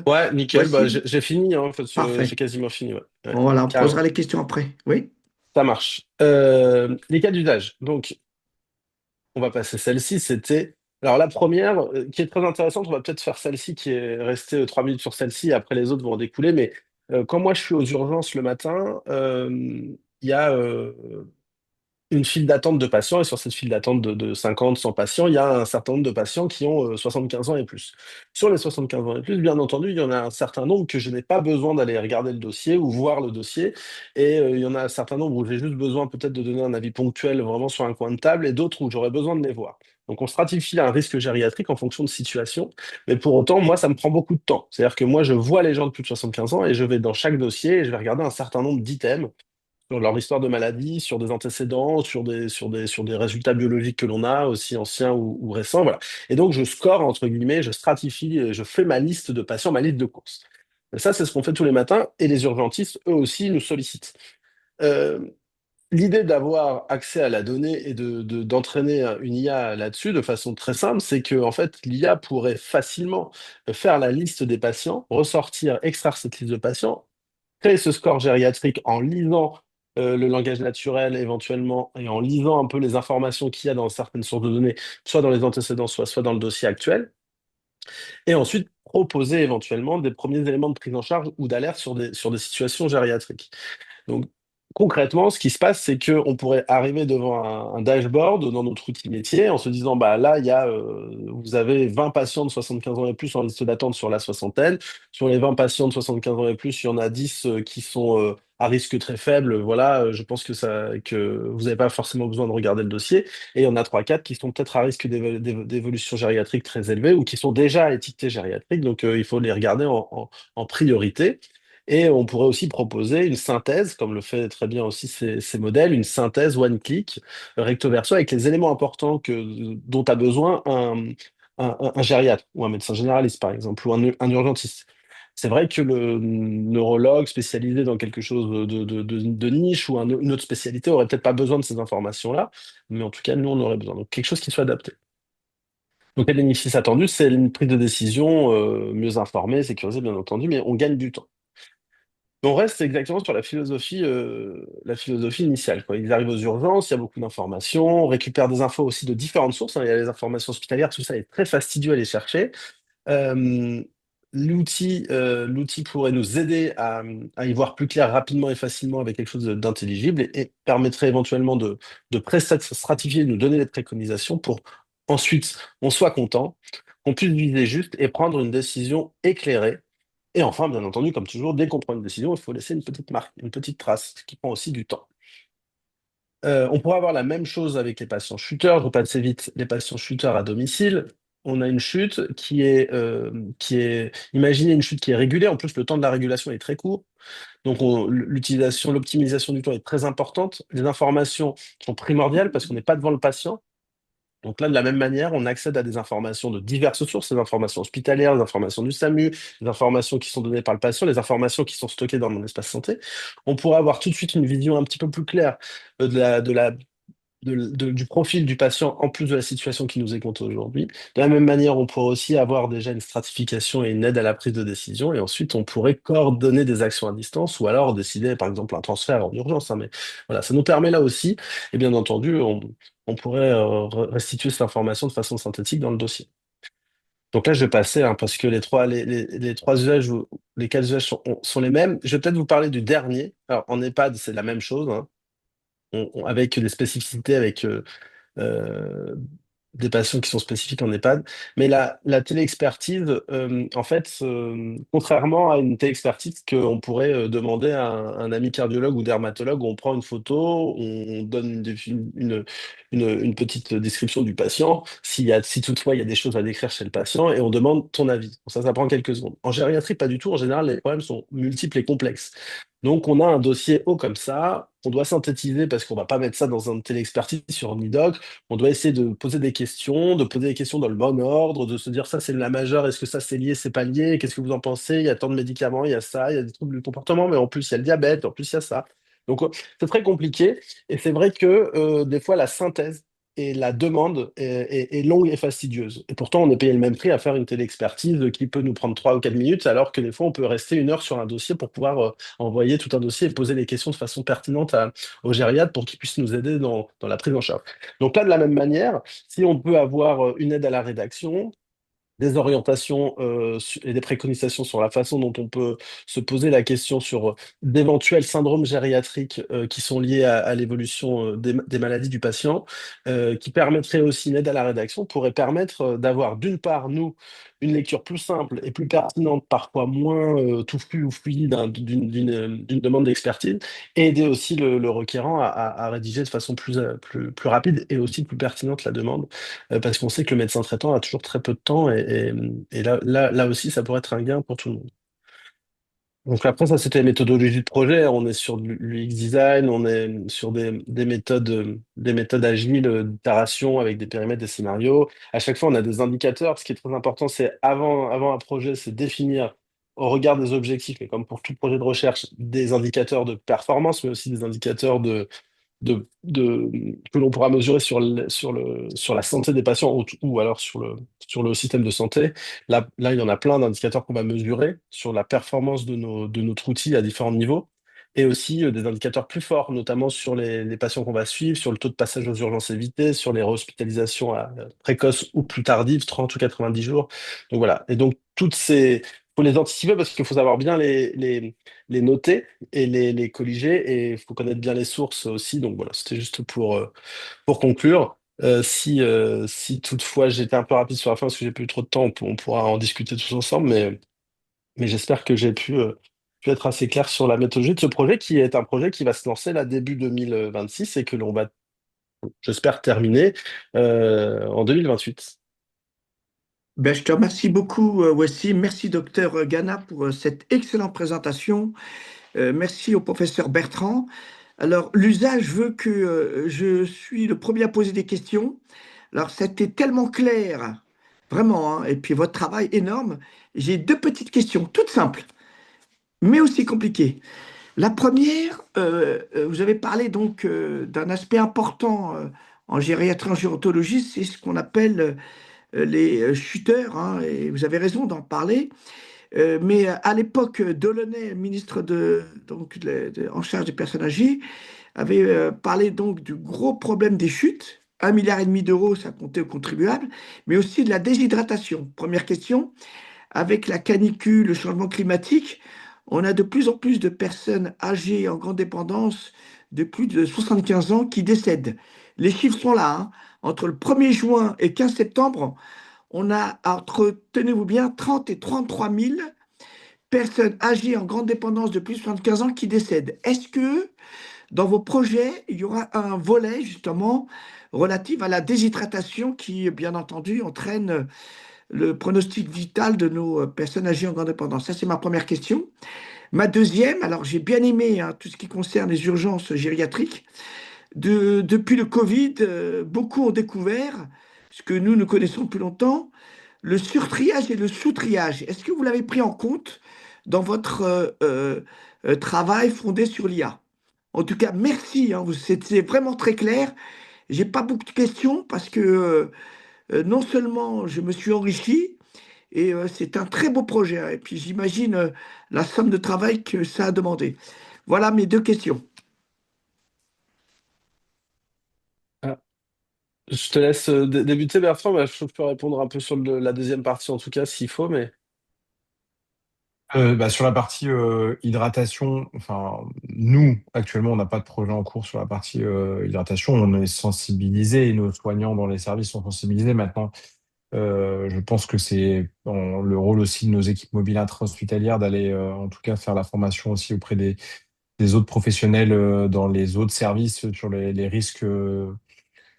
Ouais, nickel. Bah, Wassim? j'ai fini, hein, en fait, j'ai Parfait. quasiment fini. Ouais. Ouais, Bon, voilà, on carrément. posera les questions après. Oui? Ça marche. Les cas d'usage. Donc, on va passer celle-ci. C'était. Alors, la première, qui est très intéressante, on va peut-être faire celle-ci qui est restée 3 minutes sur celle-ci, et après les autres vont en découler. Mais quand moi je suis aux urgences le matin, il y a une file d'attente de patients, et sur cette file d'attente de 50, 100 patients, il y a un certain nombre de patients qui ont 75 ans et plus. Sur les 75 ans et plus, bien entendu, il y en a un certain nombre que je n'ai pas besoin d'aller regarder le dossier ou voir le dossier, et il y en a un certain nombre où j'ai juste besoin peut-être de donner un avis ponctuel vraiment sur un coin de table, et d'autres où j'aurais besoin de les voir. Donc on stratifie un risque gériatrique en fonction de situation, mais pour autant, moi, ça me prend beaucoup de temps. C'est-à-dire que moi, je vois les gens de plus de 75 ans et je vais dans chaque dossier et je vais regarder un certain nombre d'items sur leur histoire de maladie, sur des antécédents, sur des résultats biologiques que l'on a, aussi anciens ou récents. Voilà. Et donc, je score, entre guillemets, je stratifie, je fais ma liste de patients, ma liste de courses. Et ça, c'est ce qu'on fait tous les matins. Et les urgentistes, eux aussi, nous sollicitent. Euh, L'idée d'avoir accès à la donnée et d'entraîner une IA là-dessus de façon très simple, c'est que en fait, l'IA pourrait facilement faire la liste des patients, ressortir, extraire cette liste de patients, créer ce score gériatrique en lisant le langage naturel éventuellement et en lisant un peu les informations qu'il y a dans certaines sources de données, soit dans les antécédents, soit dans le dossier actuel, et ensuite proposer éventuellement des premiers éléments de prise en charge ou d'alerte sur des situations gériatriques. Donc, concrètement, ce qui se passe, c'est qu'on pourrait arriver devant un dashboard dans notre outil métier en se disant, bah là, vous avez 20 patients de 75 ans et plus en liste d'attente sur la soixantaine. Sur les 20 patients de 75 ans et plus, il y en a 10 qui sont à risque très faible. Voilà, je pense que vous n'avez pas forcément besoin de regarder le dossier. Et il y en a trois quatre qui sont peut-être à risque d'évolution gériatrique très élevée ou qui sont déjà étiquetés gériatriques. Donc, il faut les regarder en priorité. Et on pourrait aussi proposer une synthèse, comme le fait très bien aussi ces modèles, une synthèse one-click, recto verso, avec les éléments importants dont a besoin un gériatre ou un médecin généraliste, par exemple, ou un urgentiste. C'est vrai que le neurologue spécialisé dans quelque chose de niche ou une autre spécialité aurait peut-être pas besoin de ces informations-là, mais en tout cas, nous, on aurait besoin. Donc, quelque chose qui soit adapté. Donc, les bénéfices attendus, c'est une prise de décision mieux informée, sécurisée, bien entendu, mais on gagne du temps. On reste exactement sur la philosophie initiale, quoi. Ils arrivent aux urgences, il y a beaucoup d'informations, on récupère des infos aussi de différentes sources, hein. Il y a les informations hospitalières, tout ça est très fastidieux à aller chercher. Euh, l'outil pourrait nous aider à y voir plus clair rapidement et facilement avec quelque chose d'intelligible et permettrait éventuellement de stratifier, de nous donner des préconisations pour ensuite on soit content, qu'on puisse viser juste et prendre une décision éclairée. Et enfin, bien entendu, comme toujours, dès qu'on prend une décision, il faut laisser une petite marque, une petite trace, ce qui prend aussi du temps. On pourrait avoir la même chose avec les patients shooters. Je repasse vite les patients shooters à domicile. On a une chute imaginez une chute qui est régulée. En plus, le temps de la régulation est très court. Donc, l'optimisation du temps est très importante. Les informations sont primordiales parce qu'on n'est pas devant le patient. Donc là, de la même manière, on accède à des informations de diverses sources, des informations hospitalières, des informations du SAMU, des informations qui sont données par le patient, les informations qui sont stockées dans mon espace santé. On pourra avoir tout de suite une vision un petit peu plus claire du profil du patient en plus de la situation qui nous est contée aujourd'hui. De la même manière, on pourrait aussi avoir déjà une stratification et une aide à la prise de décision. Et ensuite, on pourrait coordonner des actions à distance ou alors décider, par exemple, un transfert en urgence, hein. Mais voilà, ça nous permet là aussi, et bien entendu, on pourrait restituer cette information de façon synthétique dans le dossier. Donc là, je vais passer, hein, parce que les trois usages, les quatre usages sont les mêmes. Je vais peut-être vous parler du dernier. Alors, en EHPAD, c'est la même chose, hein, avec des spécificités, avec euh, des patients qui sont spécifiques en EHPAD. Mais la téléexpertise, en fait, contrairement à une téléexpertise qu'on pourrait demander à un ami cardiologue ou dermatologue, où on prend une photo, on donne une petite description du patient, si toutefois il y a des choses à décrire chez le patient, et on demande ton avis. Bon, ça prend quelques secondes. En gériatrie, pas du tout. En général, les problèmes sont multiples et complexes. Donc, on a un dossier haut comme ça, on doit synthétiser parce qu'on va pas mettre ça dans un téléexpertise sur Nidoc. On doit essayer de poser des questions dans le bon ordre, de se dire ça c'est la majeure, est-ce que ça c'est lié, c'est pas lié, qu'est-ce que vous en pensez? Il y a tant de médicaments, il y a ça, il y a des troubles du comportement, mais en plus il y a le diabète, en plus il y a ça. Donc c'est très compliqué et c'est vrai que des fois la synthèse et la demande est longue et fastidieuse. Et pourtant, on est payé le même prix à faire une téléexpertise qui peut nous prendre 3 ou 4 minutes, alors que des fois, on peut rester 1 heure sur un dossier pour pouvoir envoyer tout un dossier et poser les questions de façon pertinente au gériatre pour qu'il puisse nous aider dans la prise en charge. Donc là, de la même manière, si on peut avoir une aide à la rédaction, des orientations et des préconisations sur la façon dont on peut se poser la question sur d'éventuels syndromes gériatriques qui sont liés à l'évolution des maladies du patient, qui permettrait aussi une aide à la rédaction, pourrait permettre d'avoir d'une part, nous, une lecture plus simple et plus pertinente, parfois moins touffue ou fluide d'une demande d'expertise, et aider aussi le requérant à rédiger de façon plus rapide et aussi plus pertinente la demande parce qu'on sait que le médecin traitant a toujours très peu de temps et là aussi, ça pourrait être un gain pour tout le monde. Donc après, ça, c'était les méthodologies de projet. On est sur de l'UX design, on est sur des méthodes agiles d'itération avec des périmètres, des scénarios. À chaque fois, on a des indicateurs. Ce qui est très important, c'est avant un projet, c'est définir au regard des objectifs, mais comme pour tout projet de recherche, des indicateurs de performance, mais aussi des indicateurs que l'on pourra mesurer sur la santé des patients ou alors sur le système de santé. Là, il y en a plein d'indicateurs qu'on va mesurer sur la performance de notre outil à différents niveaux et aussi des indicateurs plus forts, notamment sur les patients qu'on va suivre, sur le taux de passage aux urgences évitées, sur les réhospitalisations précoces ou plus tardives, 30 ou 90 jours. Donc voilà. Et donc, faut les anticiper parce qu'il faut savoir bien les noter et les colliger et il faut connaître bien les sources aussi. Donc voilà, c'était juste pour conclure. Si toutefois j'étais un peu rapide sur la fin parce que j'ai plus trop de temps, on pourra en discuter tous ensemble, mais j'espère que j'ai pu être assez clair sur la méthodologie de ce projet qui est un projet qui va se lancer là début 2026 et que l'on va, j'espère, terminer en 2028. Ben, je te remercie beaucoup, Wassim. Merci, docteur Gana, pour cette excellente présentation. Merci au professeur Bertrand. Alors, l'usage veut que je suis le premier à poser des questions. Alors, c'était tellement clair, vraiment, hein, et puis votre travail énorme. J'ai deux petites questions, toutes simples, mais aussi compliquées. La première, vous avez parlé donc d'un aspect important en gériatrie, en gérontologie, c'est ce qu'on appelle les shooters, hein, et vous avez raison d'en parler. Mais à l'époque, Delaunay, ministre en charge des personnes âgées, avait parlé donc du gros problème des chutes. 1,5 milliard d'euros, ça comptait aux contribuables, mais aussi de la déshydratation. Première question, avec la canicule, le changement climatique, on a de plus en plus de personnes âgées en grande dépendance de plus de 75 ans qui décèdent. Les chiffres sont là, hein. Entre le 1er juin et 15 septembre, on a entre, tenez-vous bien, 30 et 33 000 personnes âgées en grande dépendance de plus de 75 ans qui décèdent. Est-ce que dans vos projets, il y aura un volet justement relatif à la déshydratation qui, bien entendu, entraîne le pronostic vital de nos personnes âgées en grande dépendance? Ça, c'est ma première question. Ma deuxième, alors j'ai bien aimé hein, tout ce qui concerne les urgences gériatriques. Depuis le Covid, beaucoup ont découvert ce que nous connaissons depuis longtemps, le surtriage et le sous-triage. Est-ce que vous l'avez pris en compte dans votre travail fondé sur l'IA? En tout cas, merci, hein, c'est vraiment très clair. J'ai pas beaucoup de questions parce que non seulement je me suis enrichi, et c'est un très beau projet, hein, et puis j'imagine la somme de travail que ça a demandé. Voilà mes deux questions. Ah, je te laisse débuter, Bertrand. Bah, je peux répondre un peu sur la deuxième partie, en tout cas, s'il faut, mais. Sur la partie hydratation, enfin, nous, actuellement, on n'a pas de projet en cours sur la partie hydratation. On est sensibilisés et nos soignants dans les services sont sensibilisés. Maintenant, je pense que c'est le rôle aussi de nos équipes mobiles intra-hospitalières d'aller, en tout cas, faire la formation aussi auprès des autres professionnels dans les autres services sur les risques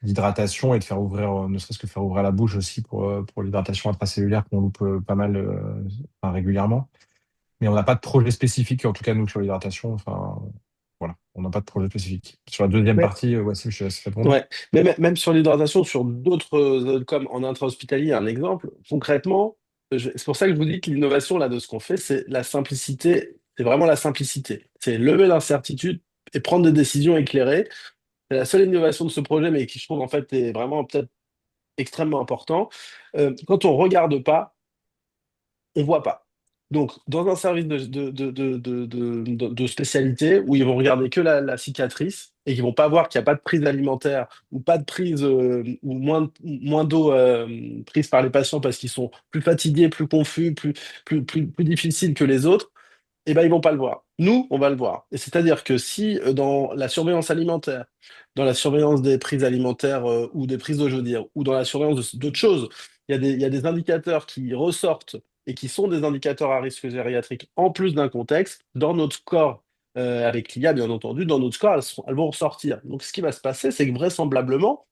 d'hydratation et de faire ouvrir, ne serait-ce que faire ouvrir la bouche aussi pour l'hydratation intracellulaire qu'on loupe pas mal enfin, régulièrement. Mais on n'a pas de projet spécifique, en tout cas nous, sur l'hydratation. Enfin, voilà, on n'a pas de projet spécifique. Sur la deuxième Ouais, partie, Wassim, je te laisse répondre. ouais. Mais même sur l'hydratation, sur d'autres comme en intra-hospitalier, un exemple, concrètement, c'est pour ça que je vous dis que l'innovation là de ce qu'on fait, c'est la simplicité, c'est vraiment la simplicité. C'est lever l'incertitude et prendre des décisions éclairées. C'est la seule innovation de ce projet, mais qui je trouve en fait est vraiment peut-être extrêmement important. Quand on regarde pas, on voit pas. Donc, dans un service de spécialité où ils vont regarder que la cicatrice et qu'ils vont pas voir qu'il n'y a pas de prise alimentaire ou pas de prise ou moins d'eau prise par les patients parce qu'ils sont plus fatigués, plus confus, plus difficiles que les autres, eh ben, ils vont pas le voir. Nous, on va le voir. Et c'est-à-dire que si dans la surveillance alimentaire, dans la surveillance des prises alimentaires ou des prises d'eau, je veux dire, ou dans la surveillance d'autres choses, il y a des indicateurs qui ressortent et qui sont des indicateurs à risque gériatrique en plus d'un contexte, dans notre score, avec l'IA, bien entendu, dans notre score, elles vont ressortir. Donc, ce qui va se passer, c'est que vraisemblablement,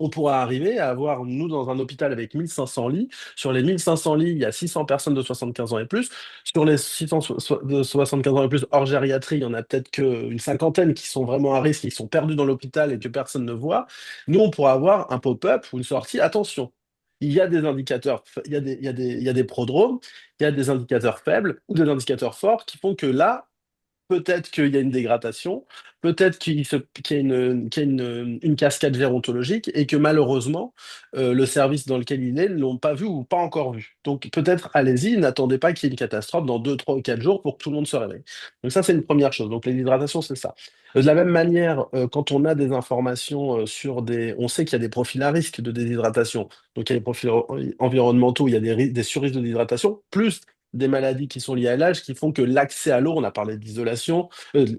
on pourra arriver à avoir, nous, dans un hôpital avec 1500 lits, sur les 1500 lits, il y a 600 personnes de 75 ans et plus. Sur les 600 de 75 ans et plus hors gériatrie, il y en a peut-être qu'une cinquantaine qui sont vraiment à risque, qui sont perdus dans l'hôpital et que personne ne voit. Nous, on pourra avoir un pop-up ou une sortie. Attention, il y a des indicateurs, il y a des prodromes, il y a des indicateurs faibles ou des indicateurs forts qui font que là, peut-être qu'il y a une dégradation, peut-être qu'il y a une cascade gérontologique et que malheureusement, le service dans lequel il est ne l'ont pas vu ou pas encore vu. Donc peut-être allez-y, n'attendez pas qu'il y ait une catastrophe dans 2, 3 ou 4 jours pour que tout le monde se réveille. Donc ça, c'est une première chose. Donc l'hydratation, c'est ça. De la même manière, quand on a des informations sur des... On sait qu'il y a des profils à risque de déshydratation. Donc il y a des profils environnementaux, il y a des surrisques de déshydratation, plus des maladies qui sont liées à l'âge, qui font que l'accès à l'eau, on a parlé d'isolation,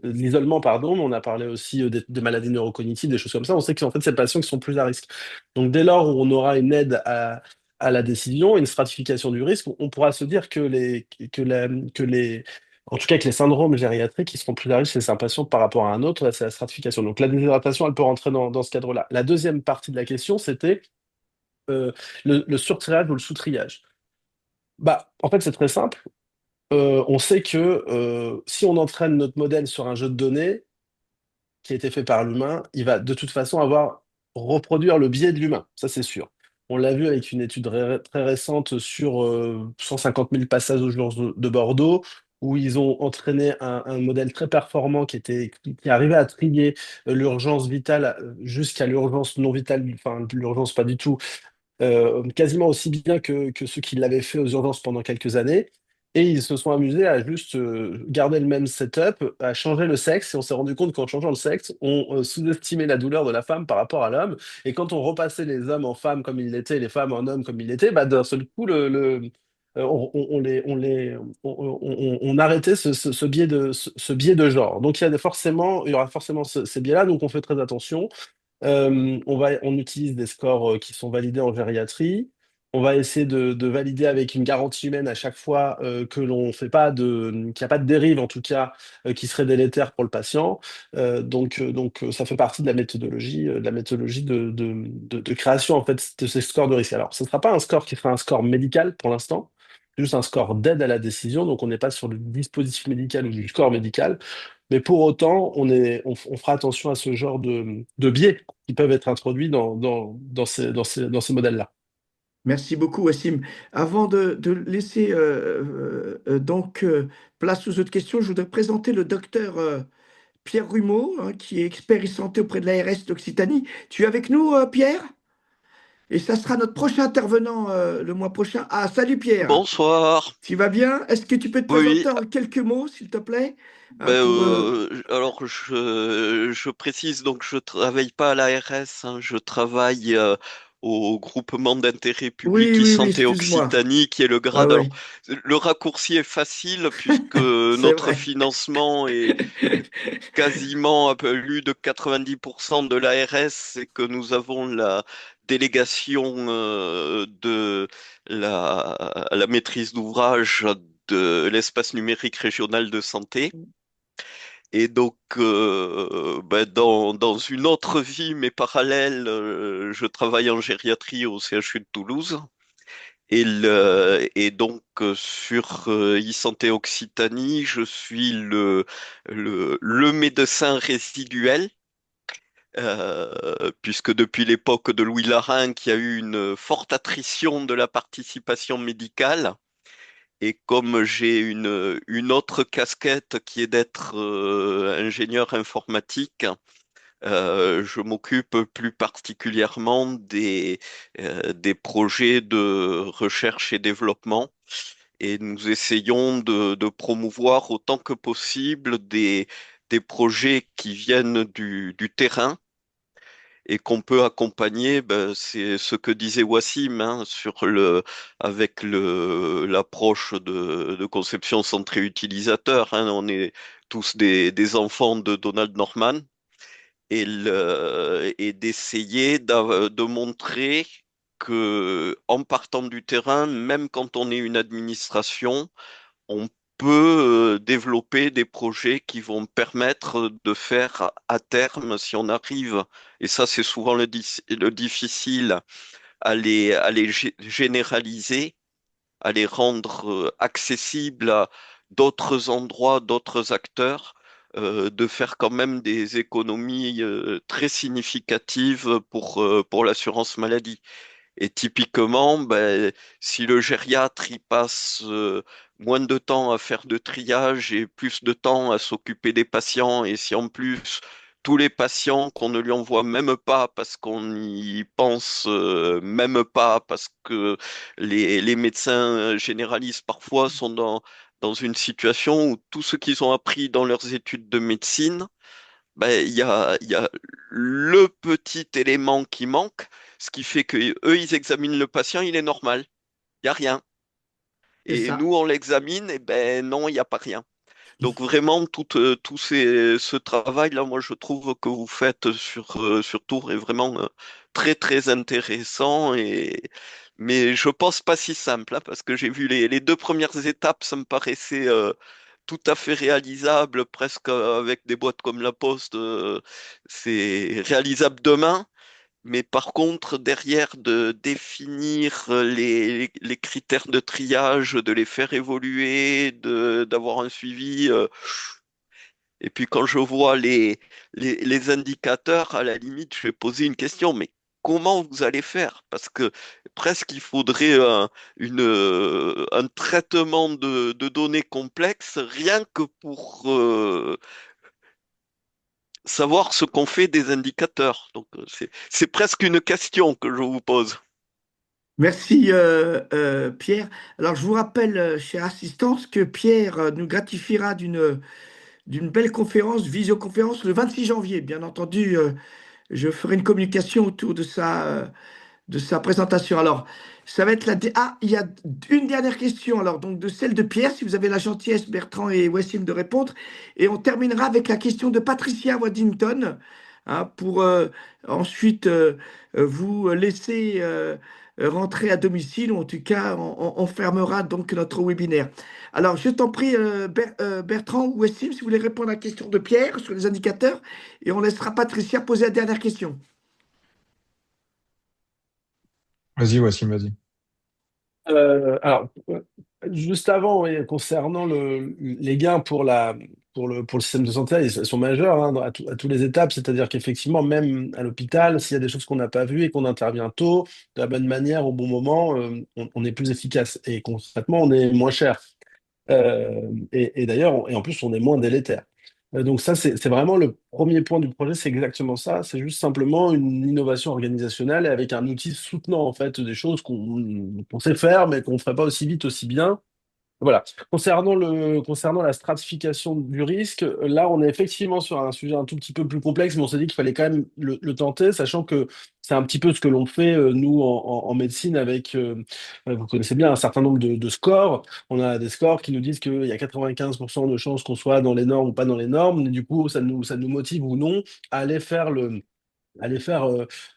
l'isolement, pardon, mais on a parlé aussi des maladies neurocognitives, des choses comme ça. On sait que en fait, c'est des patients qui sont plus à risque. Donc, dès lors où on aura une aide à la décision, une stratification du risque, on pourra se dire en tout cas, que les syndromes gériatriques, ils seront plus à risque chez un patient par rapport à un autre, là, c'est la stratification. Donc, la déshydratation, elle peut rentrer dans ce cadre-là. La deuxième partie de la question, c'était le surtriage ou le sous-triage. Bah, en fait, c'est très simple. On sait que si on entraîne notre modèle sur un jeu de données qui a été fait par l'humain, il va de toute façon reproduire le biais de l'humain, ça c'est sûr. On l'a vu avec une étude très récente sur 150 000 passages aux urgences de Bordeaux, où ils ont entraîné un modèle très performant qui arrivait à trier l'urgence vitale jusqu'à l'urgence non vitale, enfin l'urgence pas du tout, quasiment aussi bien que ceux qui l'avaient fait aux urgences pendant quelques années. Et ils se sont amusés à juste garder le même setup, à changer le sexe. Et on s'est rendu compte qu'en changeant le sexe, on sous-estimait la douleur de la femme par rapport à l'homme. Et quand on repassait les hommes en femmes comme ils l'étaient, et les femmes en hommes comme ils l'étaient, bah, d'un seul coup, on arrêtait ce biais ce biais de genre. Donc il y aura forcément ces biais-là. Donc on fait très attention. On utilise des scores qui sont validés en gériatrie. On va essayer de valider avec une garantie humaine à chaque fois que l'on fait pas qu'il n'y a pas de dérive en tout cas qui serait délétère pour le patient. Ça fait partie de la méthodologie de création en fait de ces scores de risque. Alors, ce ne sera pas un score qui sera un score médical pour l'instant, juste un score d'aide à la décision. Donc, on n'est pas sur le dispositif médical ou du score médical. Mais pour autant, on fera attention à ce genre de biais qui peuvent être introduits dans ces modèles-là. Merci beaucoup, Wassim. Avant de laisser place aux autres questions, je voudrais présenter le docteur Pierre Rumeau, hein, qui est expert e-santé auprès de l'ARS d'Occitanie. Tu es avec nous, Pierre? Et ça sera notre prochain intervenant le mois prochain. Ah, salut Pierre. Bonsoir. Tu vas bien? Est-ce que tu peux te Oui, présenter en quelques mots, s'il te plaît? Hein, ben, pour, alors je précise donc je travaille pas à l'ARS, hein, je travaille au groupement d'intérêt public Oui, oui, oui, e-santé excuse-moi. Occitanie qui est le Ouais, GRAD. Alors ouais, le raccourci est facile puisque c'est notre vrai. financement est quasiment à plus de 90% de l'ARS et que nous avons la délégation de la maîtrise d'ouvrage de l'espace numérique régional de santé. Et donc, ben, dans une autre vie, mais parallèle, je travaille en gériatrie au CHU de Toulouse. Et donc, sur e-santé Occitanie, je suis le médecin résiduel, puisque depuis l'époque de Louis Larin, il y a eu une forte attrition de la participation médicale. Et comme j'ai une autre casquette qui est d'être ingénieur informatique, je m'occupe plus particulièrement des projets de recherche et développement. Et nous essayons de promouvoir autant que possible des projets qui viennent du terrain et qu'on peut accompagner, ben, c'est ce que disait Wassim, hein, avec l'approche de conception centrée utilisateur, hein. On est tous des enfants de Donald Norman et d'essayer de montrer que en partant du terrain, même quand on est une administration, on peut développer des projets qui vont permettre de faire à terme, si on arrive, et ça c'est souvent le difficile, à les généraliser, à les rendre accessibles à d'autres endroits, d'autres acteurs, de faire quand même des économies très significatives pour l'assurance maladie. Et typiquement, ben, si le gériatre il passe moins de temps à faire de triage et plus de temps à s'occuper des patients, et si en plus tous les patients qu'on ne lui envoie même pas parce qu'on n'y pense même pas, parce que les médecins généralistes parfois sont dans une situation où tout ce qu'ils ont appris dans leurs études de médecine, ben, il y a le petit élément qui manque, ce qui fait que eux, ils examinent le patient, il est normal, il n'y a rien. C'est Et ça. nous, on l'examine, et ben non, il n'y a pas rien. Il Donc vraiment, ce travail-là, moi, je trouve que vous faites sur Tours est vraiment très, très intéressant. Mais je pense pas si simple, hein, parce que j'ai vu les deux premières étapes, ça me paraissait tout à fait réalisable, presque avec des boîtes comme La Poste, c'est réalisable demain. Mais par contre, derrière, de définir les critères de triage, de les faire évoluer, d'avoir un suivi. Et puis quand je vois les indicateurs, à la limite, je vais poser une question, mais comment vous allez faire? Parce que presque il faudrait un traitement de données complexes rien que pour savoir ce qu'on fait des indicateurs. Donc c'est presque une question que je vous pose. Merci Pierre. Alors je vous rappelle, chère assistance, que Pierre nous gratifiera d'une belle conférence, visioconférence le 26 janvier. Bien entendu, je ferai une communication autour de sa présentation. Alors, ça va être Ah, il y a une dernière question, alors, donc de celle de Pierre, si vous avez la gentillesse, Bertrand et Wassim, de répondre. Et on terminera avec la question de Patricia Waddington, hein, pour ensuite vous laisser rentrer à domicile, ou en tout cas, on fermera donc notre webinaire. Alors, je t'en prie, Bertrand ou Wassim, si vous voulez répondre à la question de Pierre sur les indicateurs, et on laissera Patricia poser la dernière question. Vas-y, Wassim, vas-y. Alors, juste avant, oui, concernant les gains pour le système de santé, ils sont majeurs hein, à tous les étapes. C'est-à-dire qu'effectivement, même à l'hôpital, s'il y a des choses qu'on n'a pas vues et qu'on intervient tôt, de la bonne manière, au bon moment, on est plus efficace. Et concrètement, on est moins cher. Et d'ailleurs, et en plus, on est moins délétère. Donc ça, c'est vraiment le premier point du projet, c'est exactement ça. C'est juste simplement une innovation organisationnelle et avec un outil soutenant en fait des choses qu'on sait faire, mais qu'on ne ferait pas aussi vite, aussi bien. Voilà. Concernant la stratification du risque, là, on est effectivement sur un sujet un tout petit peu plus complexe, mais on s'est dit qu'il fallait quand même le tenter, sachant que c'est un petit peu ce que l'on fait, nous, en médecine, avec, vous connaissez bien, un certain nombre de scores. On a des scores qui nous disent qu'il y a 95% de chances qu'on soit dans les normes ou pas dans les normes, et du coup, ça nous motive ou non à aller faire,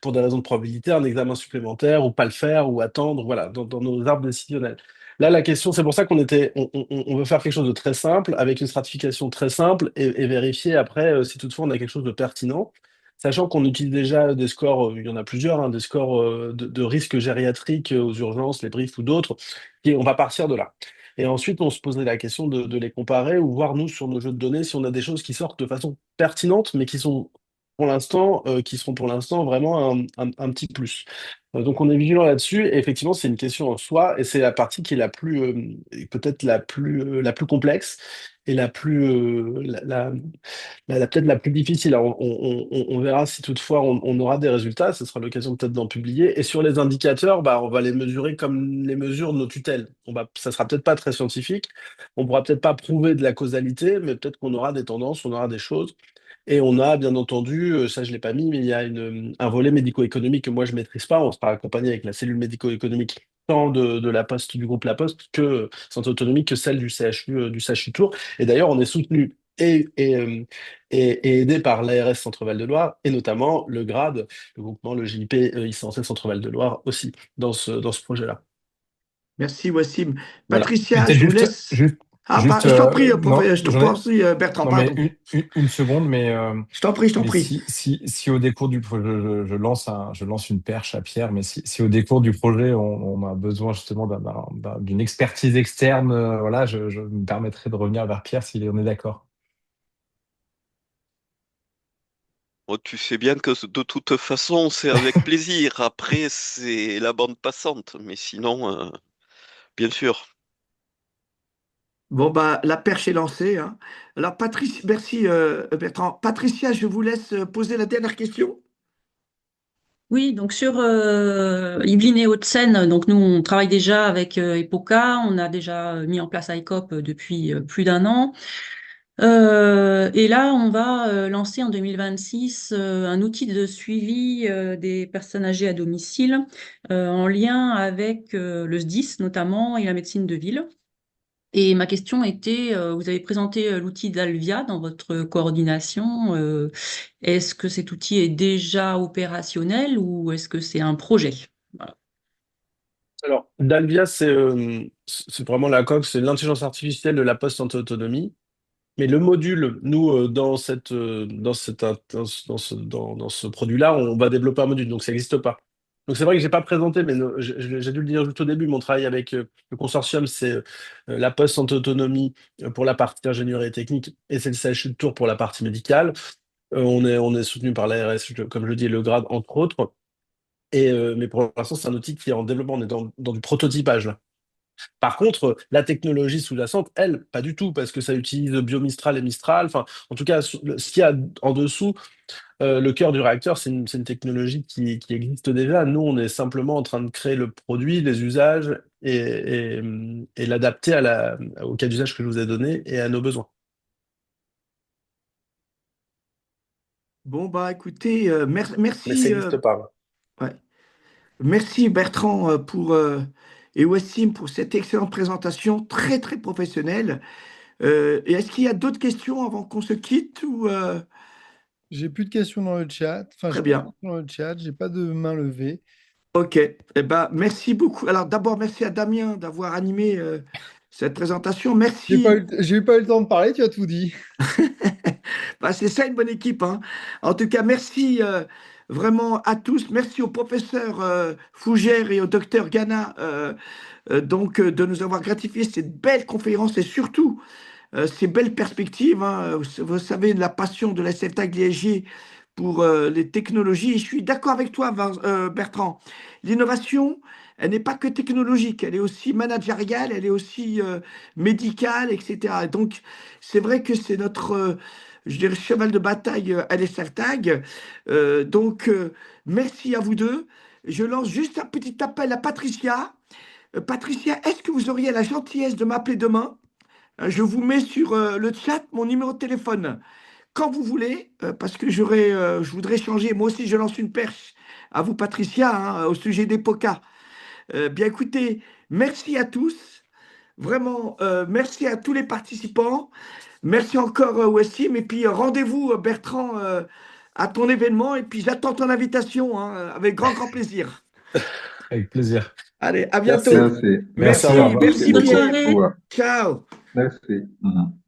pour des raisons de probabilité, un examen supplémentaire ou pas le faire ou attendre, voilà, dans nos arbres décisionnels. Là, la question, c'est pour ça on veut faire quelque chose de très simple, avec une stratification très simple et vérifier après si toutefois on a quelque chose de pertinent, sachant qu'on utilise déjà des scores, il y en a plusieurs, hein, des scores de risque gériatrique aux urgences, les briefs ou d'autres, et on va partir de là. Et ensuite, on se poserait la question de les comparer ou voir, nous, sur nos jeux de données, si on a des choses qui sortent de façon pertinente, mais qui sont pour l'instant, qui seront pour l'instant vraiment un petit plus. Donc on est vigilant là-dessus, et effectivement c'est une question en soi, et c'est la partie qui est la plus, peut-être la plus complexe, et la plus, peut-être la plus difficile. Alors, on verra si toutefois on aura des résultats, ce sera l'occasion peut-être d'en publier. Et sur les indicateurs, bah, on va les mesurer comme les mesures de nos tutelles. Ça sera peut-être pas très scientifique, on pourra peut-être pas prouver de la causalité, mais peut-être qu'on aura des tendances, on aura des choses. Et on a bien entendu, ça je l'ai pas mis, mais il y a un volet médico-économique que moi je maîtrise pas. On sera accompagné avec la cellule médico-économique tant de la Poste, du groupe La Poste, que Santé Autonomie, que celle du CHU Tours. Et d'ailleurs, on est soutenu et aidé par l'ARS Centre-Val de Loire, et notamment le GRADE, le groupement, le JIP ICNC Centre-Val de Loire aussi, dans ce projet-là. Merci Wassim. Voilà. Patricia, Peut-être je vous laisse. juste Ah, Juste, je t'en prie, non, je t'en prie, Bertrand, non, mais pardon. une seconde, Je t'en prie, je t'en mais prie. si au décours du projet, je lance une perche à Pierre, mais si au décours du projet, on a besoin justement d'une expertise externe, voilà, je me permettrai de revenir vers Pierre s'il en est d'accord. Oh, tu sais bien que de toute façon, c'est avec plaisir. Après, c'est la bande passante. Mais sinon, bien sûr. Bon, bah, la perche est lancée, hein. Alors, Patrice, merci, Bertrand. Patricia, je vous laisse poser la dernière question. Oui, donc sur Yvelines et Hauts-de-Seine, donc nous on travaille déjà avec EPOCA, on a déjà mis en place ICOP depuis plus d'un an. Et là, on va lancer en 2026 un outil de suivi des personnes âgées à domicile en lien avec le SDIS notamment et la médecine de ville. Et ma question était, vous avez présenté l'outil d'Alvia dans votre coordination. Est-ce que cet outil est déjà opérationnel ou est-ce que c'est un projet? Voilà. Alors, Dalvia, c'est vraiment la coque, c'est l'intelligence artificielle de la poste en autonomie. Mais le module, nous, dans ce produit-là, on va développer un module, donc ça n'existe pas. Donc c'est vrai que j'ai pas présenté, mais j'ai dû le dire tout au début, mon travail avec le consortium, c'est la Poste en autonomie pour la partie ingénierie et technique, et c'est le CHU de Tours pour la partie médicale. On est soutenu par l'ARS, comme je le dis, et le grade, entre autres. Mais pour l'instant, c'est un outil qui est en développement, on est dans du prototypage, là. Par contre, la technologie sous-jacente, elle, pas du tout, parce que ça utilise BioMistral et Mistral. Enfin, en tout cas, ce qu'il y a en dessous, le cœur du réacteur, c'est une technologie qui existe déjà. Nous, on est simplement en train de créer le produit, les usages et l'adapter au cas d'usage que je vous ai donné et à nos besoins. Bon, bah, écoutez, Mais ça merci, n'existe pas. ouais. Merci Bertrand et Wassim pour cette excellente présentation, très, très professionnelle. Et est-ce qu'il y a d'autres questions avant qu'on se quitte ou, J'ai plus de questions dans le chat. Enfin, Très j'ai pas de bien. questions dans le chat. J'ai pas de main levée. Ok. Eh ben, merci beaucoup. Alors, d'abord, merci à Damien d'avoir animé cette présentation. Merci. J'ai pas eu le temps de parler. Tu as tout dit. Bah, c'est ça une bonne équipe, hein. En tout cas, merci vraiment à tous. Merci au professeur Fougère et au docteur Gana de nous avoir gratifié cette belle conférence et surtout ces belles perspectives, hein. Vous savez, la passion de la Tagliagier pour les technologies. Et je suis d'accord avec toi, Bertrand. L'innovation, elle n'est pas que technologique, elle est aussi managériale, elle est aussi médicale, etc. Donc, c'est vrai que c'est notre, je dirais, cheval de bataille à l'ESSERTAG. Merci à vous deux. Je lance juste un petit appel à Patricia. Patricia, est-ce que vous auriez la gentillesse de m'appeler demain? Je vous mets sur le chat mon numéro de téléphone quand vous voulez, parce que je voudrais changer. Moi aussi, je lance une perche à vous, Patricia, hein, au sujet des POCA. Bien écoutez, merci à tous. Vraiment, merci à tous les participants. Merci encore, Wassim. Et puis, rendez-vous, Bertrand, à ton événement. Et puis, j'attends ton invitation, hein, avec grand, grand plaisir. Avec plaisir. Allez, à Merci. bientôt. Merci. Merci, Merci, au au Merci, revoir. revoir. merci Bonne Pierre. soirée. Au revoir. Ciao. Merci. Mhm.